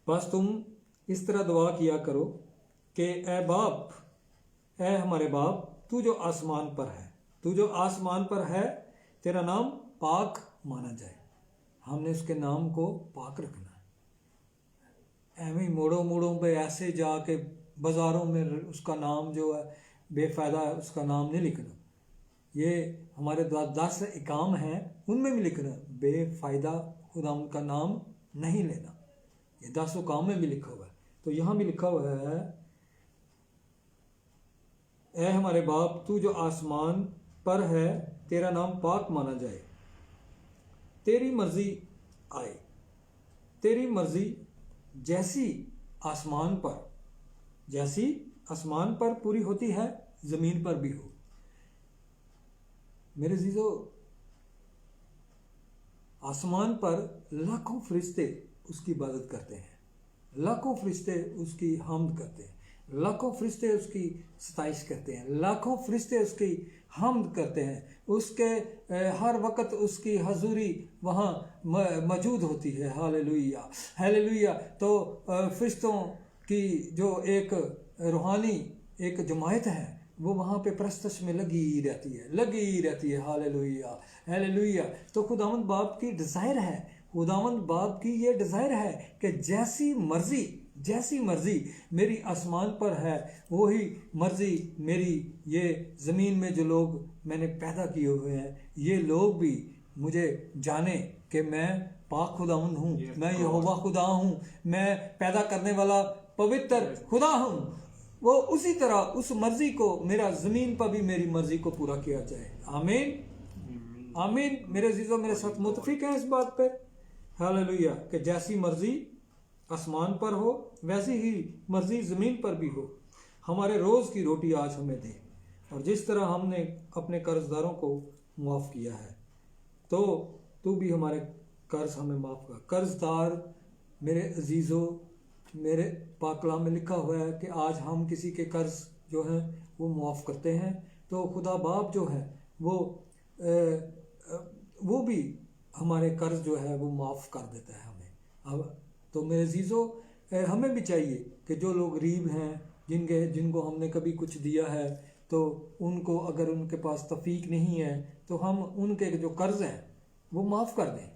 बस तुम इस तरह दुआ किया करो कि ऐ बाप, ऐ हमारे बाप, तू जो आसमान पर है, तू जो आसमान पर है, तेरा नाम पाक माना जाए। हमने उसके नाम को पाक रखना है। ऐਵੇਂ मोड़ों मोड़ों पे ऐसे जाके बाज़ारों में उसका नाम जो है बेफ़ायदा है, उसका नाम नहीं लिखना। ये हमारे 10 इकाम हैं, उनमें भी लिखना, बेफ़ायदा खुदा उनका नाम नहीं लेना। ये 10 इकाम में भी लिखा हुआ है। तो यहाँ भी लिखा हुआ है, ऐ हमारे बाप, तू जो आसमान पर है, तेरा नाम पाक माना जाए, तेरी मर्जी आए, तेरी मर्जी जैसी आसमान पर पूरी होती है, ज़मीन पर भी हो। मेरे अज़ीज़ों, आसमान पर लाखों फरिश्ते उसकी इबादत करते हैं, लाखों फरिश्ते उसकी हम्द करते हैं, लाखों फरिश्ते उसकी सताइश करते हैं, लाखों फरिश्ते उसकी हम्द करते हैं। उसके हर वक्त उसकी हजूरी वहाँ मौजूद होती है। Hallelujah, hallelujah. तो फरिश्तों की जो एक रूहानी एक जमायत है, वो वहाँ पे प्रस्तश में लगी रहती है। Hallelujah, hallelujah. तो खुदावंद बाप की डिज़ायर है, खुदावंद बाप की ये डिज़ायर है कि जैसी मर्जी मेरी आसमान पर है, वही मर्जी मेरी ये ज़मीन में जो लोग मैंने पैदा किए हुए हैं, ये लोग भी मुझे जाने कि मैं पाक खुदावंद हूँ, मैं यहोवा खुदा हूँ, मैं पैदा करने वाला पवित्र खुदा हूँ। वो उसी तरह उस मर्जी को मेरा ज़मीन पर भी मेरी मर्जी को पूरा किया जाए। आमीन, आमीन। मेरे अज़ीज़ों, मेरे साथ मुत्तफिक हैं इस बात पे। हालेलुया। कि जैसी मर्जी आसमान पर हो, वैसी ही मर्जी ज़मीन पर भी हो। हमारे रोज़ की रोटी आज हमें दे, और जिस तरह हमने अपने कर्जदारों को माफ़ किया है, तो तू भी हमारे कर्ज हमें माफ़ कर। कर्जदार मेरे अज़ीज़ों, मेरे पाक कलाम में लिखा हुआ है कि आज हम किसी के कर्ज जो हैं वो माफ़ करते हैं, तो खुदा बाप जो है वो भी हमारे कर्ज जो है वो माफ़ कर देता है हमें। अब तो मेरे अज़ीज़ों, हमें भी चाहिए कि जो लोग गरीब हैं, जिनको हमने कभी कुछ दिया है, तो उनको अगर उनके पास तौफीक नहीं है, तो हम उनके जो कर्ज हैं वो माफ़ कर दें,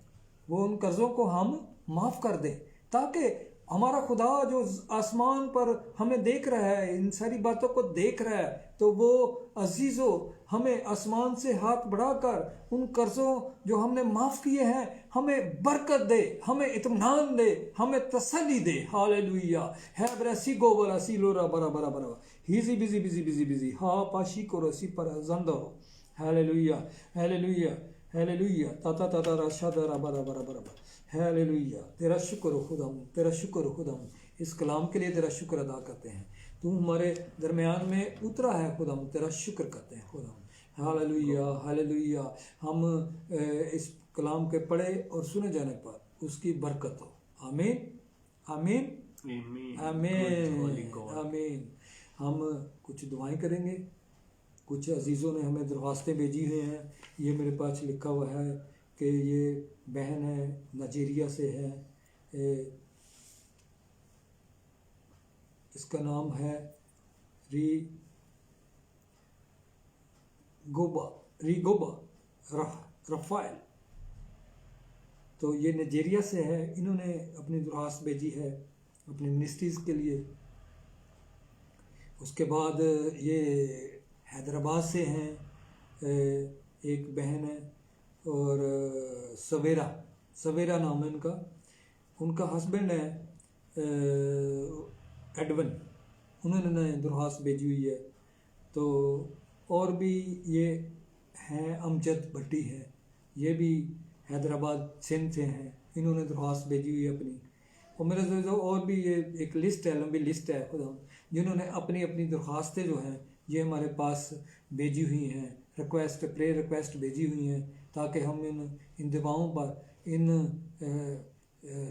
वो उन कर्ज़ों को हम माफ़ कर दें, ताकि हमारा खुदा जो आसमान पर हमें देख रहा है, इन सारी बातों को देख रहा है, तो वो अजीज़ों हमें आसमान से हाथ बढ़ाकर उन कर्ज़ों जो हमने माफ़ किए हैं हमें बरकत दे, हमें इत्मीनान दे, हमें तसल्ली दे। हालेलुया। है ब्रसी गोबरा सी लोरा बरा बरा बरा हिजी बिजी बिजी बिजी बिजी हा पाशी को रसी पर जंदो। Hallelujah, hallelujah, hallelujah. ताता ताता राशा दरा बरा बरा बरा। हालेलुया। तेरा शुक्र हो खुदाम, तेरा शुक्र हो खुदाम। इस कलाम के लिए तेरा शुक्र अदा करते हैं। तू हमारे दरमियान में उतरा है खुदाम, तेरा शुक्र करते हैं खुदाम। Hallelujah, hallelujah. हम इस कलाम के पढ़े और सुने जाने पर उसकी बरकत हो। आमीन, आमीन, आमीन, आमीन। हम कुछ दुआएं करेंगे। कुछ अजीज़ों ने हमें दरख्वास्तें भेजी हुई हैं। ये मेरे पास लिखा हुआ है कि ये बहन है, नाइजीरिया से है, इसका नाम है रिगोबा रफ़ाइल। तो ये नाइजीरिया से है। इन्होंने अपनी दरख्वास्त भेजी है अपनी मिनिस्ट्रीज़ के लिए। उसके बाद ये हैदराबाद से हैं, एक बहन है, और सवेरा नाम है इनका। उनका हस्बैंड है एडवन, उन्होंने दरख्वास्त भेजी हुई है। तो और भी ये हैं, अमजद भट्टी है, ये भी हैदराबाद सिंध से हैं, इन्होंने दरख्वास्त भेजी हुई है अपनी। और मेरे जो और भी ये एक लिस्ट है, लंबी लिस्ट है खुदा, जिन्होंने अपनी अपनी दरख्वास्तें जो हैं ये हमारे पास भेजी हुई हैं, प्रेयर रिक्वेस्ट भेजी हुई हैं, ताकि हम इन दुआओं पर, इन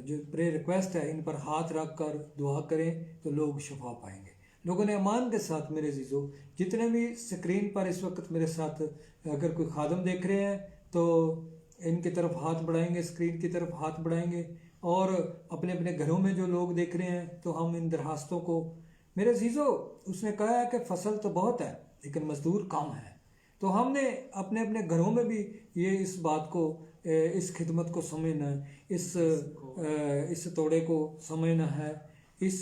जो प्रेयर रिक्वेस्ट है इन पर हाथ रख कर दुआ करें तो लोग शफा पाएंगे, लोगों ने ईमान के साथ मेरे अजीज़ों, जितने भी स्क्रीन पर इस वक्त मेरे साथ अगर कोई खादम देख रहे हैं तो इनकी तरफ हाथ बढ़ाएंगे, स्क्रीन की तरफ हाथ बढ़ाएंगे, और अपने अपने घरों में जो लोग देख रहे हैं तो हम इन दरखास्तों को, मेरे अजीज़ों उसने कहा है कि फसल तो बहुत है लेकिन मजदूर कम है, तो हमने अपने अपने घरों में भी ये इस बात को, इस खिदमत को समझना है, इस तोड़े को समझना है, इस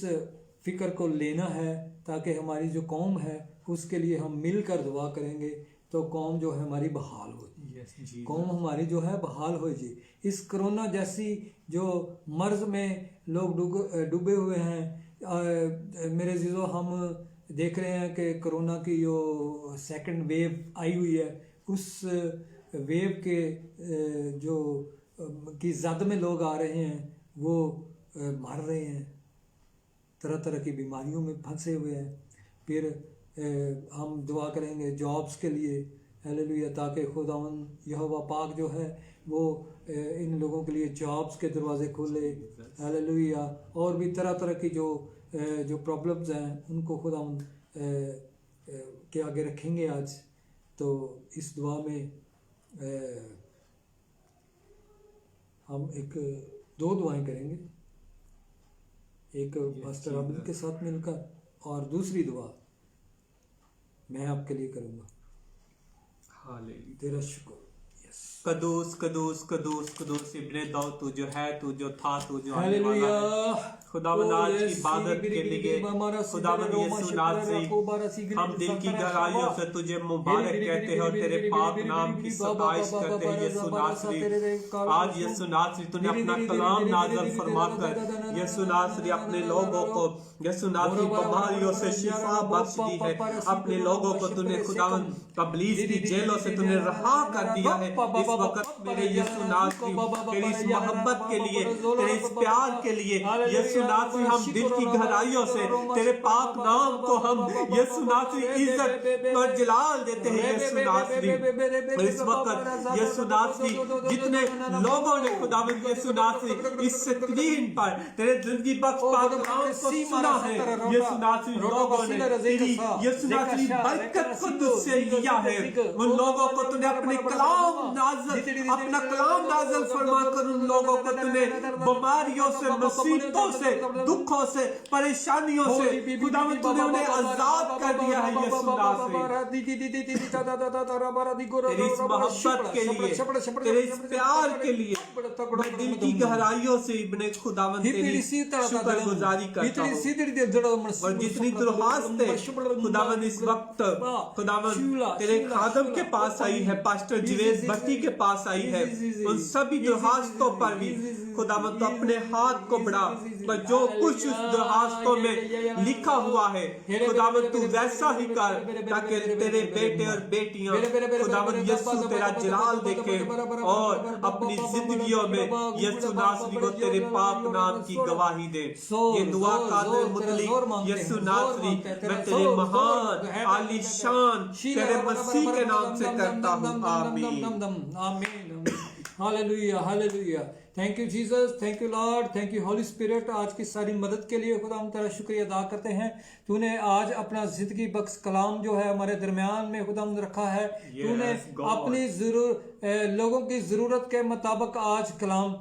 फ़िक्र को लेना है, ताकि हमारी जो कौम है उसके लिए हम मिल कर दुआ करेंगे तो कौम जो है हमारी बहाल हो, कौम हमारी जो है बहाल हो जी। इस कोरोना जैसी जो मर्ज़ में लोग डूबे हुए हैं मेरे अजीज़ों, हम देख रहे हैं कि कोरोना की जो सेकंड वेव आई हुई है, उस वेव के जो की जद में लोग आ रहे हैं, वो मर रहे हैं, तरह तरह की बीमारियों में फंसे हुए हैं। फिर हम दुआ करेंगे जॉब्स के लिए, हालेलुया, ताकि खुदावंद यहोवा पाक जो है वो इन लोगों के लिए जॉब्स के दरवाज़े खोले, हालेलुया। और भी तरह तरह की जो प्रॉब्लम्स हैं उनको खुदावंद के आगे रखेंगे आज। तो इस दुआ में हम दो दुआएं करेंगे, एक पास्टर आबिद के साथ मिलकर और दूसरी दुआ मैं आपके लिए करूँगा। हालेलुया, तेरा शुक्र। कदूस कदूस कदूस कदूस इब्ने दाऊद, तू जो है, तू जो था, तू जो आने वाला हालेलुया। है। खुदावंद आज की इबादत के लिए खुदावंद यीशु नाज़री, हम दिल की गहराइयों से तुझे मुबारक कहते हैं और तेरे पाक नाम की सताइश करते हैं। यीशु नाज़री, आज यीशु नाज़री तूने अपना कलाम नाज़िल फरमाकर यीशु नाज़री अपने लोगों को यीशु नाज़री बीमारियों से शिफा बख्श दी है। अपने लोगों को तूने खुदावंद इब्लीस की जेलों से तूने रहा कर दिया है। इस वक्त मेरे यीशु नाज़री तेरी इस मोहब्बत के लिए, तेरे इस प्यार के लिए यीशु नाज़री, हम दिल की गहराइयों से तेरे पाक नाम को हम यीशु नाज़री इज्जत और जलाल देते हैं। यीशु नाज़री, इस वक्त यीशु नाज़री जितने लोगों ने खुदावंद यीशु नाज़री इस स्क्रीन पर तेरे जिंदगी बख्श पाक नाम को सुना है, यीशु नाज़री लोगों ने तेरी यीशु नाज़री बरकत को तुझसे लिया है। उन लोगों को तूने अपने कलाम नाज़िल, अपना कलाम नाज़िल फरमाकर उन लोगों को तूने बीमारियों से, मुसीबतों से, दुखों से, परेशानियों से खुदावंद तूने उन्हें आजाद कर दिया है। यीशु नाज़री, तेरी इस मोहब्बत के लिए, तेरे इस प्यार के लिए मैं दिल की गहराइयों से इब्ने खुदावंद तेरी शुक्रगुजारी करता हूँ। और जितनी दुर्हास्तें खुदावंद इस वक्त खुदावंद तेरे खादम के पास आई है, पास्टर जिवेद भट्टी के पास आई है, उन सभी दुर्हास्तों पर भी खुदावंद तो अपने हाथ को बढ़ा, पर जो कुछ उस दुर्हास्तों में लिखा हुआ है खुदावंद तू वैसा ही कर, ताकि तेरे बेटे और बेटियां खुदावंद यीशु तेरा जलाल देखे और अपनी जिंदगियों में यीशु नाज़री को तेरे पाक नाम की गवाही दे। ये दुआ कादिर मुतलिक यीशु नाज़री मैं तेरे महान आलीशान तेरे मसीह के नाम से करता हूँ, आमीन। Hallelujah, hallelujah. Thank you Jesus, thank you Lord, thank you Holi spirit. आज की सारी मदद के लिए खुदा हम तेरा शुक्रिया अदा करते हैं। तूने आज अपना जिंदगी बख्श कलाम जो है हमारे दरमियान में खुदा हम रखा है। तूने अपनी लोगों की ज़रूरत के मुताबिक आज कलाम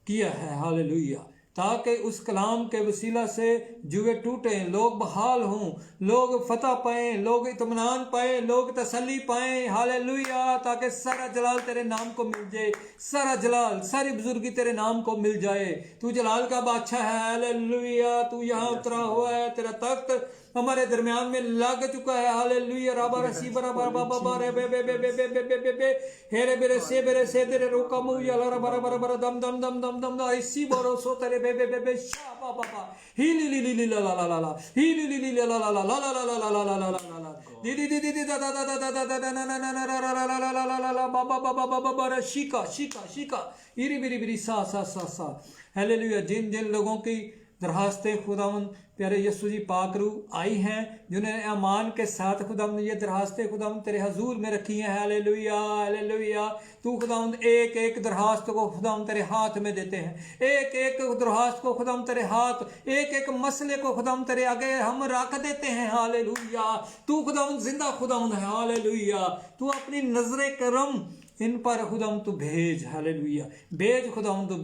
किया है। हालेलुया, ताकि उस कलाम के वसीला से जुए टूटें, लोग बहाल हों, लोग फतह पाएं, लोग इत्मीनान पाएं, लोग तसल्ली पाएं। हालेलुया, ताकि सारा जलाल तेरे नाम को मिल जाए, सारा जलाल, सारी बुजुर्गी तेरे नाम को मिल जाए। तू जलाल का बादशाह है। हालेलुया, तू यहाँ उतरा हुआ है, तेरा तख्त हमारे दरमियान में लग चुका है। हालेलुया, राबा रसी बरा बाबा बाबा रे बे बे बे बे बे बे बे बे बे हेरे बेरे से तेरे रोका मुंह या ला बरा बरा बरा दम दम दम दम दम दा इसी बरो सो तेरे बे बे बे बे शा बाबा बाबा ही ली ली ली ला ला ला ला ला ही ली ली ली ला ला ला ला ला ला ला ला ला ला ला ला ला दी दी दी दी दा दा दा दा दा दा ना ना ना ना ला ला ला ला ला ला ला ला बाबा बाबा बाबा बरा शिका शिका शिका इरी बिरी बिरी सा सा सा सा। हालेलुया, जिन जिन लोगों की दरखास्तें खुदावंद प्यारे यीशु जी पाक रू आई हैं, जिन्हें ईमान के साथ खुदावंद ये दरखास्तें खुदावंद तेरे हजूर में रखी हैं। Hallelujah hallelujah. तू खुदावंद एक एक दरखास्त को खुदावंद तेरे हाथ में देते हैं, एक एक दरखास्त को खुदावंद तेरे हाथ, एक एक मसले को खुदावंद तेरे आगे हम रख देते हैं। हालेलुया। तू खुदावंद जिंदा खुदावंद है। हालेलुया। तू अपनी नजरे करम इन पर खुदावंद तू भेज। हालेलुया। भेज खुदावंद तू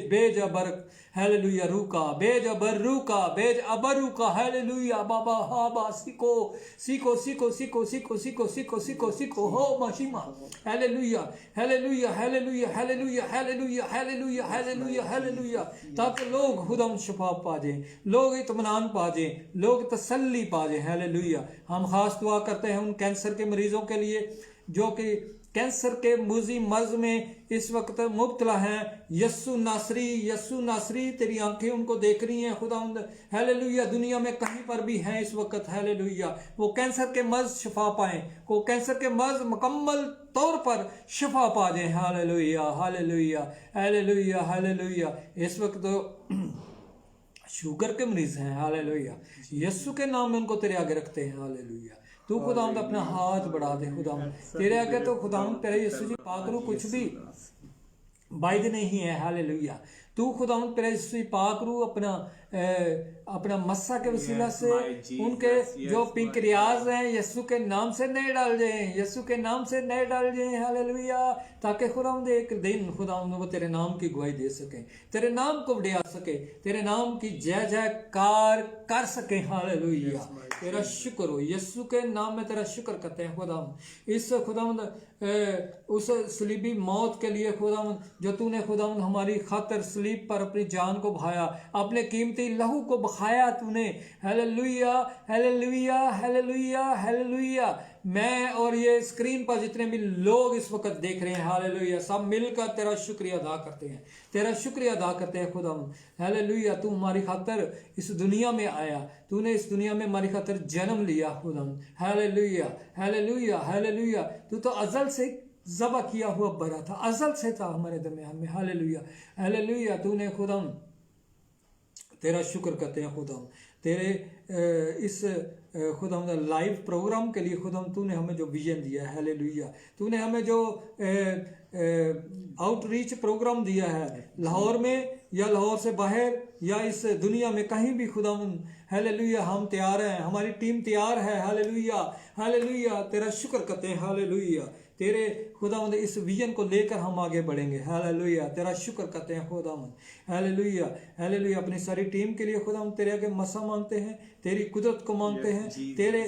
भेज अबरक। हालेलुया। रूका भेज अबर रूका भेज अबर रूका। हालेलुया। बाबा हाबा सीखो सीखो सीखो सीखो सीखो सीखो सीखो सीखो सीखो हो मशीमा। Hallelujah hallelujah hallelujah hallelujah hallelujah hallelujah hallelujah hallelujah. ताकि लोग खुदावंद शिफा पा जाएं, लोग इत्मीनान पा जाएं, लोग तसल्ली पा जाएं। हालेलुया। हम खास दुआ करते हैं उन कैंसर के मरीजों के लिए जो कि कैंसर के मुजी मर्ज में इस वक्त मुब्तला हैं। यस्सु नासरी तेरी आंखें उनको देख रही हैं खुदावंद। हालेलुया। दुनिया में कहीं पर भी हैं इस वक्त। हालेलुया। वो कैंसर के मर्ज शिफा पाएं, वो कैंसर के मर्ज मुकम्मल तौर पर शिफा पा जाएं। Hallelujah hallelujah hallelujah hallelujah. इस वक्त तो शुगर के मरीज हैं। हालेलुया। यस्सु के नाम में उनको तेरे आगे रखते हैं। हालेलुया। तू खुदावंद अपना हाथ बढ़ा दे खुदावंद तेरे आगे। तो खुदावंद तेरे यीशु जी पाक रू कुछ भी बाइद नहीं है। हालेलुया। तू खुदावंद तेरे यीशु जी पाक रू अपना मस्सा के वसीला से उनके जो पिंक्रियाज हैं यीशु के नाम से नए डाल जाएं, यीशु के नाम से नए डाल जाएं। हालेलुया। ताकि खुदावंद एक दिन खुदावंद वो तेरे नाम की गवाही दे सके, तेरे नाम को बढ़ा सके, तेरे नाम की जय जयकार कर सके। हालेलुया। तेरा शुक्र हो यीशु के नाम में तेरा शुक्र करते हैं खुदावंद। इस खुदावंद उस सलीबी मौत के लिए खुदावंद जो तूने खुदावंद हमारी खातिर सलीब पर अपनी जान को बहाया, अपने कीमती लहू को बहाया तूने। Hallelujah hallelujah hallelujah hallelujah. मैं और ये स्क्रीन पर जितने भी लोग इस वक्त देख रहे हैं हालेलुया, सब मिलकर तेरा शुक्रिया अदा करते हैं, तेरा शुक्रिया अदा करते हैं खुदावंद। हालेलुया। तू हमारी खातिर इस दुनिया में आया, तूने इस दुनिया में हमारी खातिर जन्म लिया खुदावंद। Hallelujah hallelujah hallelujah. तू तो अजल से ज़बह किया हुआ बरा था, अजल से था हमारे दरमियान में। Hallelujah hallelujah. तूने खुदावंद तेरा शुक्र करते हैं खुदावंद। तेरे इस खुदावंद लाइव प्रोग्राम के लिए खुदावंद तूने हमें जो विजन दिया है। हालेलुया। तूने हमें जो आउटरीच प्रोग्राम दिया है लाहौर में या लाहौर से बाहर या इस दुनिया में कहीं भी खुदावंद। हालेलुया। हम तैयार हैं, हमारी टीम तैयार है। Hallelujah hallelujah. तेरा शुक्र करते हैं। हालेलुया। तेरे खुदावंद इस विजन को लेकर हम आगे बढ़ेंगे। हालेलुया। तेरा शुक्र करते हैं खुदावंद। Hallelujah hallelujah. अपनी सारी टीम के लिए खुदावंद तेरे आगे मसा मांगते हैं, तेरी कुदरत को मांगते हैं, तेरे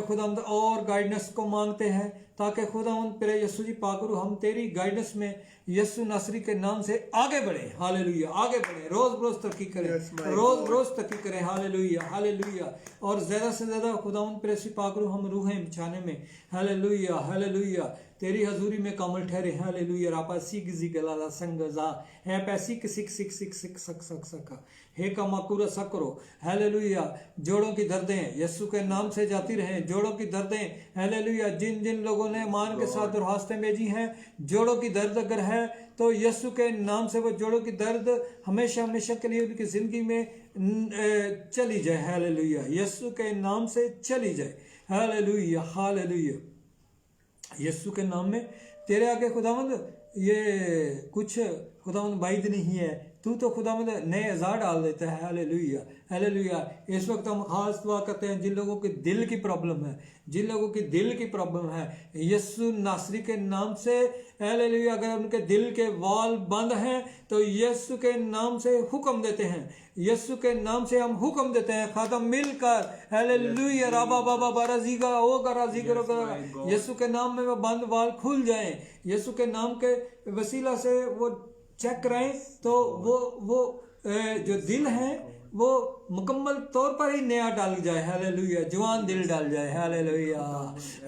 खुदावंद और गाइडेंस को मांगते हैं ताकि खुदावंद तेरे यीशु जी पाकरू हम तेरी गाइडेंस में यीशु नासरी के नाम से आगे बढ़े। हालेलुया। आगे बढ़े, रोज रोज तरक्की करें, रोज रोज तरक्की करें। Hallelujah hallelujah. और ज्यादा से ज्यादा खुदावंद तेरे यीशु पाकरू हम रूहें बचाने में हालेलुया हालेलुया तेरी हजूरी में कामल ठहरे। हालेलुया। रापा सीख जी गलाला संगजा है पैसी सिक सिक सिक सिक सक सक सका हे का माकुरा सकरो। हालेलुया। जोड़ों की दर्दें यीशु के नाम से जाती रहें, जोड़ों की दर्दें। हालेलुया। जिन जिन लोगों ने मान के साथ दरखास्तें भेजी हैं, जोड़ों की दर्द अगर है तो यीशु के नाम से वो जोड़ों की दर्द हमेशा हमेशा के लिए उनकी जिंदगी में चली जाए। हालेलुया। यीशु के नाम से चली जाए। Hallelujah hallelujah. यीशु के नाम में तेरे आगे खुदावंद ये कुछ खुदावंद बाइद नहीं है, तू तो खुदावंद नए अज़ार डाल देता है। Hallelujah hallelujah. इस वक्त हम खास दुआ करते हैं जिन लोगों के दिल की प्रॉब्लम है, जिन लोगों की दिल की प्रॉब्लम है यीशु नासरी के नाम से। हालेलुया। अगर उनके दिल के वाल बंद हैं तो यीशु के नाम से हुक्म देते हैं, यीशु के नाम से हम हुक्म देते हैं खातम मिलकर। हालेलुया। राबा बाबा बाराजीगा होगा राजीगा। यीशु के नाम में वो बंद वाल खुल जाएं, यीशु के नाम के वसीला से वो चेक कराएं तो वो जो दिल है वो मुकम्मल तौर पर ही नया डाल जाए। हालेलुया। जवान दिल डाल जाए। Hallelujah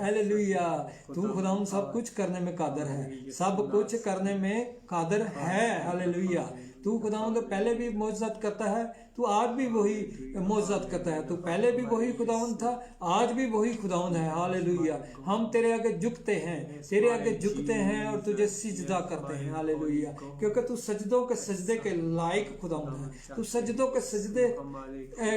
hallelujah. तू खुदाम सब कुछ करने में कादर है, सब कुछ करने में कादर है। हालेलुया। तू खुदावंद पहले भी मौजज़त करता है, तू आज भी वही मौजज़त करता है, तू पहले भी वही खुदावंद था, आज भी वही खुदावंद है। हालेलुया। हम तेरे आगे झुकते हैं, तेरे आगे झुकते हैं और तुझे सिजदा करते हैं। हालेलुया। क्योंकि तू सजदों के सजदे के लायक खुदावंद है, तू सजदों के सजदे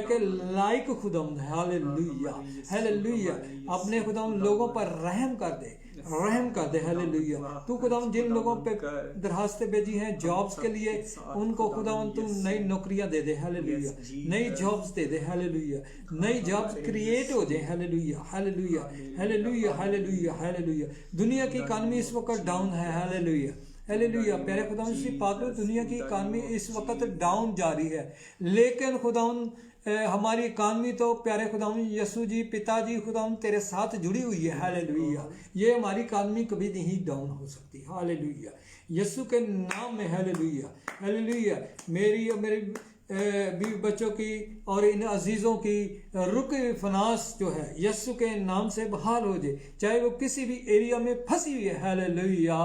के लायक खुदावंद है। Hallelujah, hallelujah. अपने खुदावंद लोगों पर रहम कर दे, रहम कर दे। हालेलुया। तू खुदावंद जिन लोगों पे दरखास्तें भेजी हैं जॉब्स के लिए, उनको खुदावंद तू नई नौकरियां दे दे। हालेलुया। नई जॉब्स दे दे। हालेलुया। नई जॉब्स क्रिएट हो जाए। Hallelujah, hallelujah, hallelujah, hallelujah, hallelujah. दुनिया की इकानमी इस वक्त डाउन है। Hallelujah, hallelujah. प्यारे खुदावंद से पाक लो, दुनिया की इकानमी इस वक्त डाउन जा रही है, लेकिन खुदावंद हमारी इकानमी तो प्यारे खुदावंद यीशु जी पिताजी खुदावंद तेरे साथ जुड़ी हुई है। हालेलुया। ये हमारी इकानमी कभी नहीं डाउन हो सकती। हालेलुया, यीशु के नाम में। Hallelujah, hallelujah. मेरी और मेरे बीवी बच्चों की और इन अजीज़ों की रुक फनास जो है यीशु के नाम से बहाल हो जाए, चाहे वो किसी भी एरिया में फंसी हुई है। Hallelujah,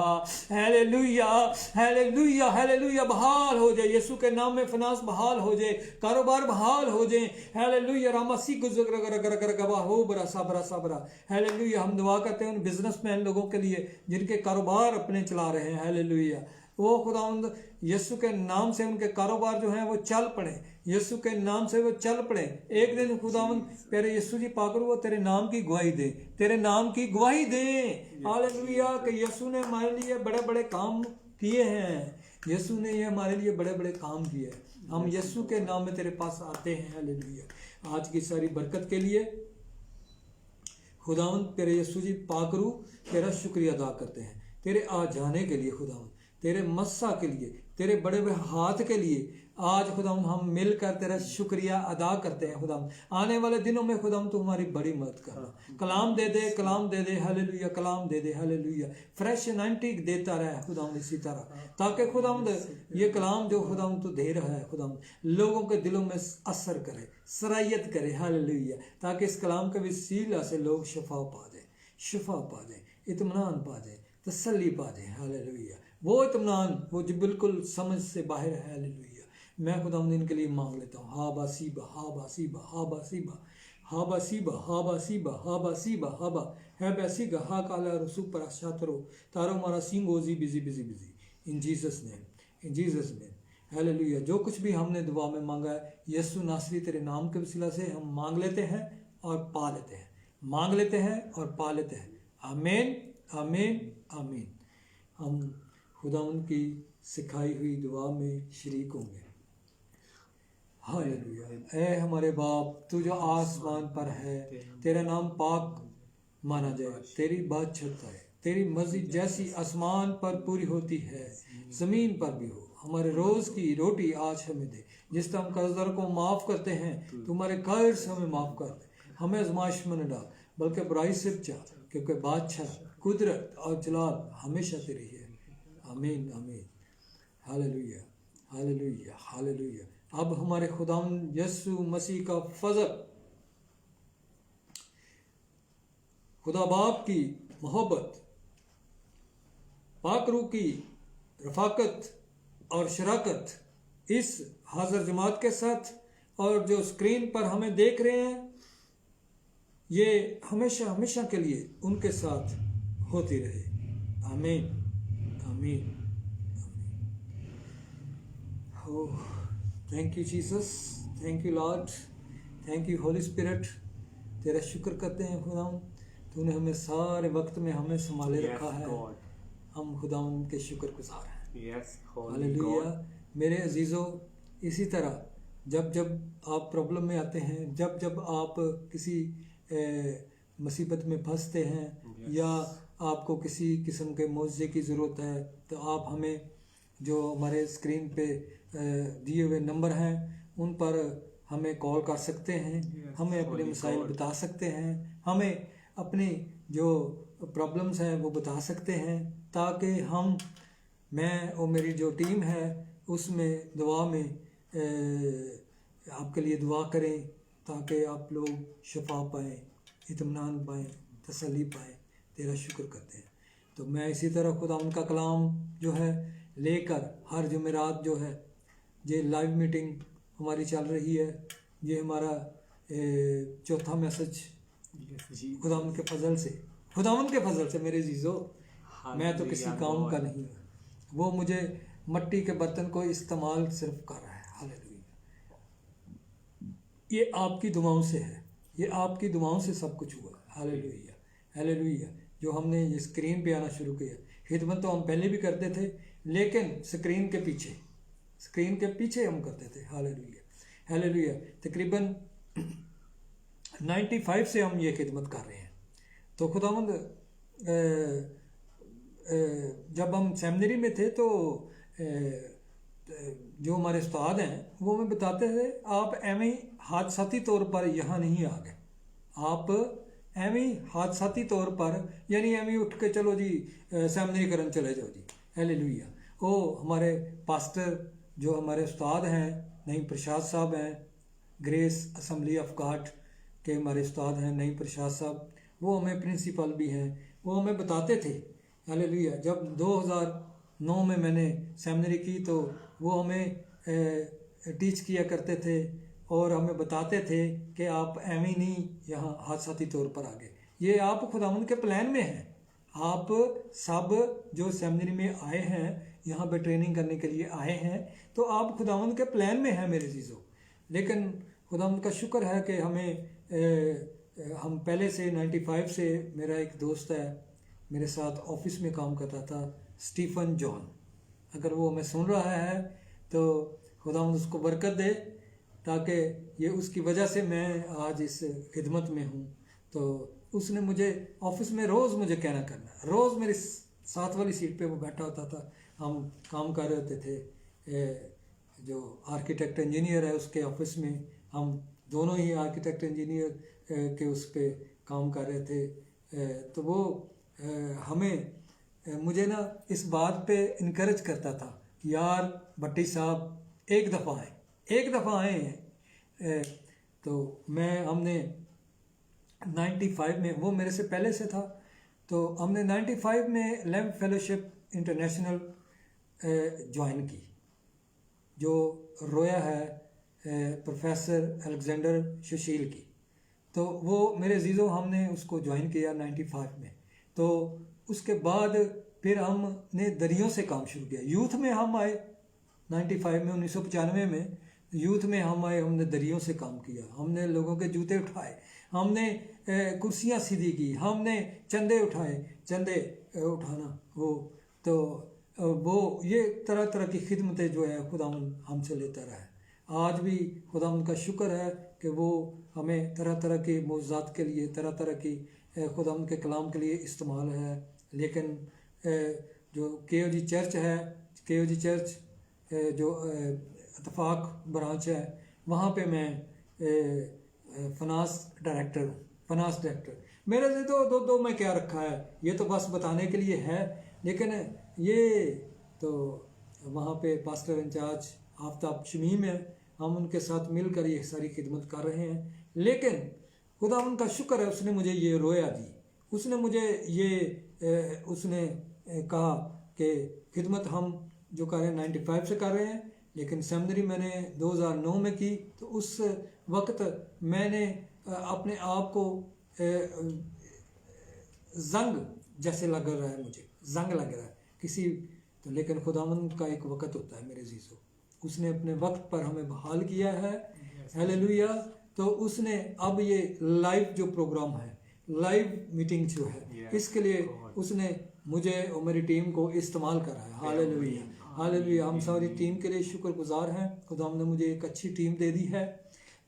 hallelujah, hallelujah, hallelujah. बहाल हो जाए यीशु के नाम में, फनास बहाल हो जाए, कारोबार बहाल हो जाए। हालेलुया। रामासी हो बरा साबरा साबरा। हालेलुया। हम दुआ करते हैं उन बिजनेसमैन लोगों के लिए जिनके कारोबार अपने चला रहे हैं। हालेलुया। वो खुदावंद यीशु के नाम से उनके कारोबार जो हैं वो चल पड़े, यीशु के नाम से वो चल पड़े। एक दिन खुदावंद प्यारे यीशु जी पाक वो तेरे नाम की गवाही दे, तेरे नाम की गवाही दे। हालेलुया। कि यीशु ने हमारे लिए बड़े बड़े काम किए हैं, यीशु ने ये हमारे लिए बड़े बड़े काम किए हैं। हम यीशु के नाम में तेरे पास आते हैं। हालेलुया। आज की सारी बरकत के लिए खुदावंद तेरे यीशु जी पाकरू तेरा शुक्रिया अदा करते हैं, तेरे आ जाने के लिए खुदावंद, तेरे मस्सा के लिए, तेरे बड़े बड़े हाथ के लिए। आज खुदावंद हम मिलकर तेरा शुक्रिया अदा करते हैं। खुदावंद आने वाले दिनों में खुदावंद तू हमारी बड़ी मदद करना, कलाम दे दे, कलाम दे दे। हालेलुया, कलाम दे दे। हालेलुया। फ्रेश एनर्जी देता रहे खुदावंद इसी तरह, ताकि खुदावंद ये कलाम जो खुदावंद तू दे रहा है खुदावंद लोगों के दिलों में असर करे, सरायत करे। हालेलुया। ताकि इस कलाम के वसीला से लोग शिफा पा दें, शिफा पा दें, इत्मीनान पा दें, तसल्ली पा दें। हालेलुया। वो इत्मीनान वो जो बिल्कुल समझ से बाहर है। हालेलुया। मैं खुदावंद इनके लिए मांग लेता हूँ। हा बासीबा, हा बासीबा, हा बासीबा, हा बासीबा, हा बासीबा, हा बासीबा, हा बा है बैसीगा, हा काला रसू पर शातरो तारो मारा सिंगोजी बिजी बिजी बिजी। In Jesus name, in Jesus name. Hallelujah. जो कुछ भी हमने दुआ में मांगा है यीशु नासरी तेरे नाम के वसीला से हम मांग लेते हैं और पा लेते हैं, मांग लेते हैं और पा लेते हैं। आमीन, आमीन, आमीन। हम खुदावंद की सिखाई हुई दुआ में शरीक होंगे। हालेलुया। ऐ हमारे बाप तू जो आसमान पर है, तेरा नाम पाक माना जाए, तेरी बादशाहत है, तेरी मर्जी जैसी आसमान पर पूरी होती है जमीन पर भी हो। हमारे रोज की रोटी आज हमें दे, जिस तरह हम कर्जदार को माफ करते हैं तुम्हारे कर्ज हमें माफ कर दे। हमें आजमाइश में न डाल बल्कि बुराई से बचा, क्योंकि बादशाह कुदरत और जलाल हमेशा तेरी है। आमीन, आमीन। Hallelujah, hallelujah, hallelujah. अब हमारे खुदावंद यीशु मसीह का फजल, खुदा बाप की मोहब्बत, पाक रूह की रफाकत और शराकत इस हाजिर जमात के साथ और जो स्क्रीन पर हमें देख रहे हैं, ये हमेशा हमेशा के लिए उनके साथ होती रहे। आमीन, आमीन, आमीन। Thank you Jesus, thank you Lord, thank you Holi spirit. तेरा शुक्र करते हैं खुदावंद, तूने हमें सारे वक्त में हमें संभाले रखा है। हम खुदावंद के शुक्रगुजार हैं। हालेलुया। मेरे अजीज़ों, इसी तरह जब जब आप प्रॉब्लम में आते हैं, जब जब आप किसी मुसीबत में फंसते हैं या आपको किसी किस्म के मुआवजे की ज़रूरत है, तो आप हमें जो हमारे स्क्रीन पे दिए हुए नंबर हैं उन पर हमें कॉल कर सकते हैं, हमें अपने मसाइल बता सकते हैं, हमें अपनी जो प्रॉब्लम्स हैं वो बता सकते हैं, ताकि हम, मैं और मेरी जो टीम है उसमें दुआ में आपके लिए दुआ करें, ताकि आप लोग शिफा पाएँ, इत्मीनान पाएँ, तसल्ली पाएँ। तेरा शुक्र करते हैं। तो मैं इसी तरह खुदा उनका कलाम जो है लेकर हर जुमेरात जो है یہ لائیو میٹنگ ہماری چل رہی ہے. یہ ہمارا چوتھا میسج خداوند کے فضل سے, خداوند کے فضل سے میرے عزیزو. میں تو کسی کام کا نہیں ہوں, وہ مجھے مٹی کے برتن کو استعمال صرف کر رہا ہے. ہاللیلویہ. یہ آپ کی دعاؤں سے ہے, یہ آپ کی دعاؤں سے سب کچھ ہوا. ہاللیلویہ ہاللیلویہ. جو ہم نے یہ اسکرین پہ آنا شروع کیا, خدمت تو ہم پہلے بھی کرتے تھے لیکن اسکرین کے پیچھے ہم کرتے تھے. ہاللیلویہ ہاللیلویہ. تقریباً 95 سے ہم یہ خدمت کر رہے ہیں. تو خداوند جب ہم سیمنری میں تھے تو جو ہمارے استاد ہیں وہ ہمیں بتاتے تھے آپ ایویں ہی حادثاتی طور پر یہاں نہیں آ گئے, آپ ایویں ہی حادثاتی طور پر یعنی ایویں اٹھ کے چلو جی سیمنری کرن چلے جاؤ جی. ہاللیلویہ. وہ ہمارے پاسٹر جو ہمارے استاد ہیں نعیم پرشاد صاحب ہیں, گریس اسمبلی آف گاڈ کے ہمارے استاد ہیں نعیم پرشاد صاحب, وہ ہمیں پرنسپل بھی ہیں. وہ ہمیں بتاتے تھے. ہاللیلویہ. جب 2009 میں نے سیمنری کی تو وہ ہمیں ٹیچ کیا کرتے تھے اور ہمیں بتاتے تھے کہ آپ ایویں نہیں یہاں حادثاتی طور پر آگے, یہ آپ خداوند کے پلان میں ہیں. آپ سب جو سیمنری میں آئے ہیں یہاں پہ ٹریننگ کرنے کے لیے آئے ہیں تو آپ خداوند کے پلان میں ہیں میرے عزیزو. لیکن خداوند کا شکر ہے کہ ہم پہلے سے 95 سے, میرا ایک دوست ہے میرے ساتھ آفس میں کام کرتا تھا, اسٹیفن جان, اگر وہ ہمیں سن رہا ہے تو خداوند اس کو برکت دے, تاکہ یہ اس کی وجہ سے میں آج اس خدمت میں ہوں. تو اس نے مجھے آفس میں روز مجھے کہنا کرنا, روز میری ساتھ والی سیٹ پہ وہ بیٹھا ہوتا تھا, ہم کام کر رہے ہوتے تھے. جو آرکیٹیکٹ انجینئر ہے اس کے آفس میں, ہم دونوں ہی آرکیٹیکٹ انجینئر کے اس پہ کام کر رہے تھے. تو وہ مجھے نا اس بات پہ انکریج کرتا تھا, یار بھٹی صاحب ایک دفعہ آئے ہیں. تو ہم نے 95 میں, وہ میرے سے پہلے سے تھا, تو ہم نے 95 میں لیمپ فیلوشپ انٹرنیشنل جوائن کی, جو رویا ہے پروفیسر الیگزینڈر ششیل کی. تو وہ میرے عزیزو ہم نے اس کو جوائن کیا 95 میں. تو اس کے بعد پھر ہم نے دریوں سے کام شروع کیا. یوتھ میں ہم آئے 95 میں, 1995 میں یوتھ میں ہم آئے, ہم نے دریوں سے کام کیا, ہم نے لوگوں کے جوتے اٹھائے, ہم نے کرسیاں سیدھی کی, ہم نے چندے اٹھانا وہ یہ طرح طرح کی خدمتیں جو ہے خداوند ہم سے لیتا رہا ہے. آج بھی خداوند کا شکر ہے کہ وہ ہمیں طرح طرح کے معجزات کے لیے, طرح طرح کی خداوند کے کلام کے لیے استعمال ہے. لیکن جو کے او جی چرچ ہے, کے او جی چرچ جو اتفاق برانچ ہے, وہاں پہ میں فنانس ڈائریکٹر ہوں. میرے سے تو میں کیا رکھا ہے, یہ تو بس بتانے کے لیے ہے. لیکن یہ تو وہاں پہ پاسٹر انچارج آفتاب شمیم ہے, ہم ان کے ساتھ مل کر یہ ساری خدمت کر رہے ہیں. لیکن خداوند کا شکر ہے, اس نے مجھے یہ رویا دی, اس نے مجھے اس نے کہا کہ خدمت ہم جو کر رہے ہیں 95 سے کر رہے ہیں, لیکن سیمنری میں نے 2009 میں کی. تو اس وقت میں نے اپنے آپ کو زنگ جیسے لگ رہا ہے, مجھے زنگ لگ رہا ہے کسی تو. لیکن خداوند کا ایک وقت ہوتا ہے میرے عزیزو, اس نے اپنے وقت پر ہمیں بحال کیا ہے. ہاللیلویہ. تو اس نے اب یہ لائیو جو پروگرام ہے, لائیو میٹنگ جو ہے, اس کے لیے اس نے مجھے اور میری ٹیم کو استعمال کرا ہے. ہاللیلویہ ہاللیلویہ. ہم ساری ٹیم کے لیے شکر گزار ہیں. خداوند نے مجھے ایک اچھی ٹیم دے دی ہے.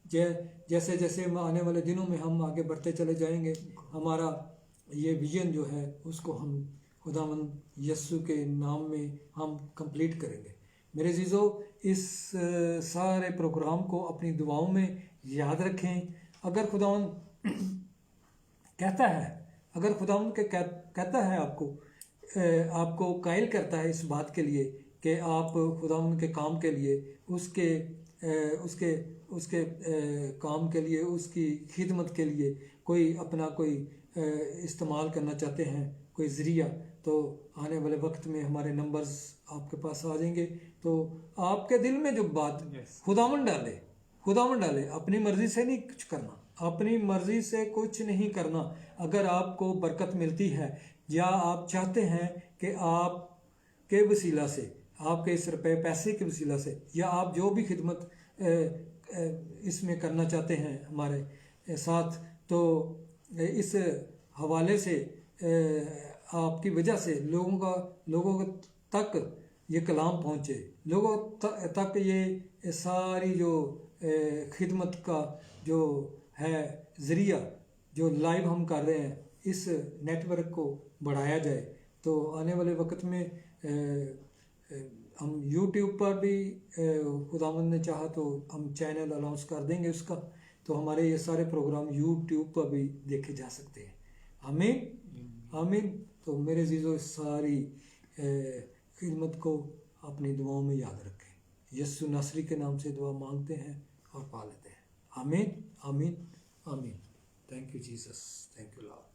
جیسے جیسے آنے والے دنوں میں ہم آگے بڑھتے چلے جائیں گے, ہمارا یہ ویژن جو ہے اس کو ہم خداوند یسوع کے نام میں ہم کمپلیٹ کریں گے. میرے عزیزو, اس سارے پروگرام کو اپنی دعاؤں میں یاد رکھیں. اگر خداوند کہتا ہے, اگر خداوند کہتا ہے آپ کو قائل کرتا ہے اس بات کے لیے کہ آپ خداوند کے کام کے لیے, اس کے کام کے لیے, اس کی خدمت کے لیے کوئی اپنا کوئی استعمال کرنا چاہتے ہیں, کوئی ذریعہ, तो आने वाले वक्त में हमारे नंबर्स आपके पास आ जाएंगे, तो आपके दिल में जो बात खुदावंद डाले, अपनी मर्जी से नहीं कुछ करना, अपनी मर्जी से कुछ नहीं करना। अगर आपको बरकत मिलती है या आप चाहते हैं कि आपके वसीला से, आपके इस रुपए पैसे के वसीला से, या आप जो भी खिदमत इसमें करना चाहते हैं हमारे साथ, तो इस हवाले से आपकी वजह से लोगों तक ये कलाम पहुँचे, लोगों तक ये सारी जो खिदमत का जो है ज़रिया जो लाइव हम कर रहे हैं, इस नेटवर्क को बढ़ाया जाए। तो आने वाले वक्त में हम YouTube पर भी खुदावंद ने चाहा तो हम चैनल अनाउंस कर देंगे उसका, तो हमारे ये सारे प्रोग्राम YouTube पर भी देखे जा सकते हैं। आमीन आमीन। तो मेरे अज़ीज़ों, इस सारी खिदमत को अपनी दुआओं में याद रखें। यीशु नासरी के नाम से दुआ मांगते हैं और पा लेते हैं। आमीन आमीन आमीन। Thank you Jesus, thank you Lord.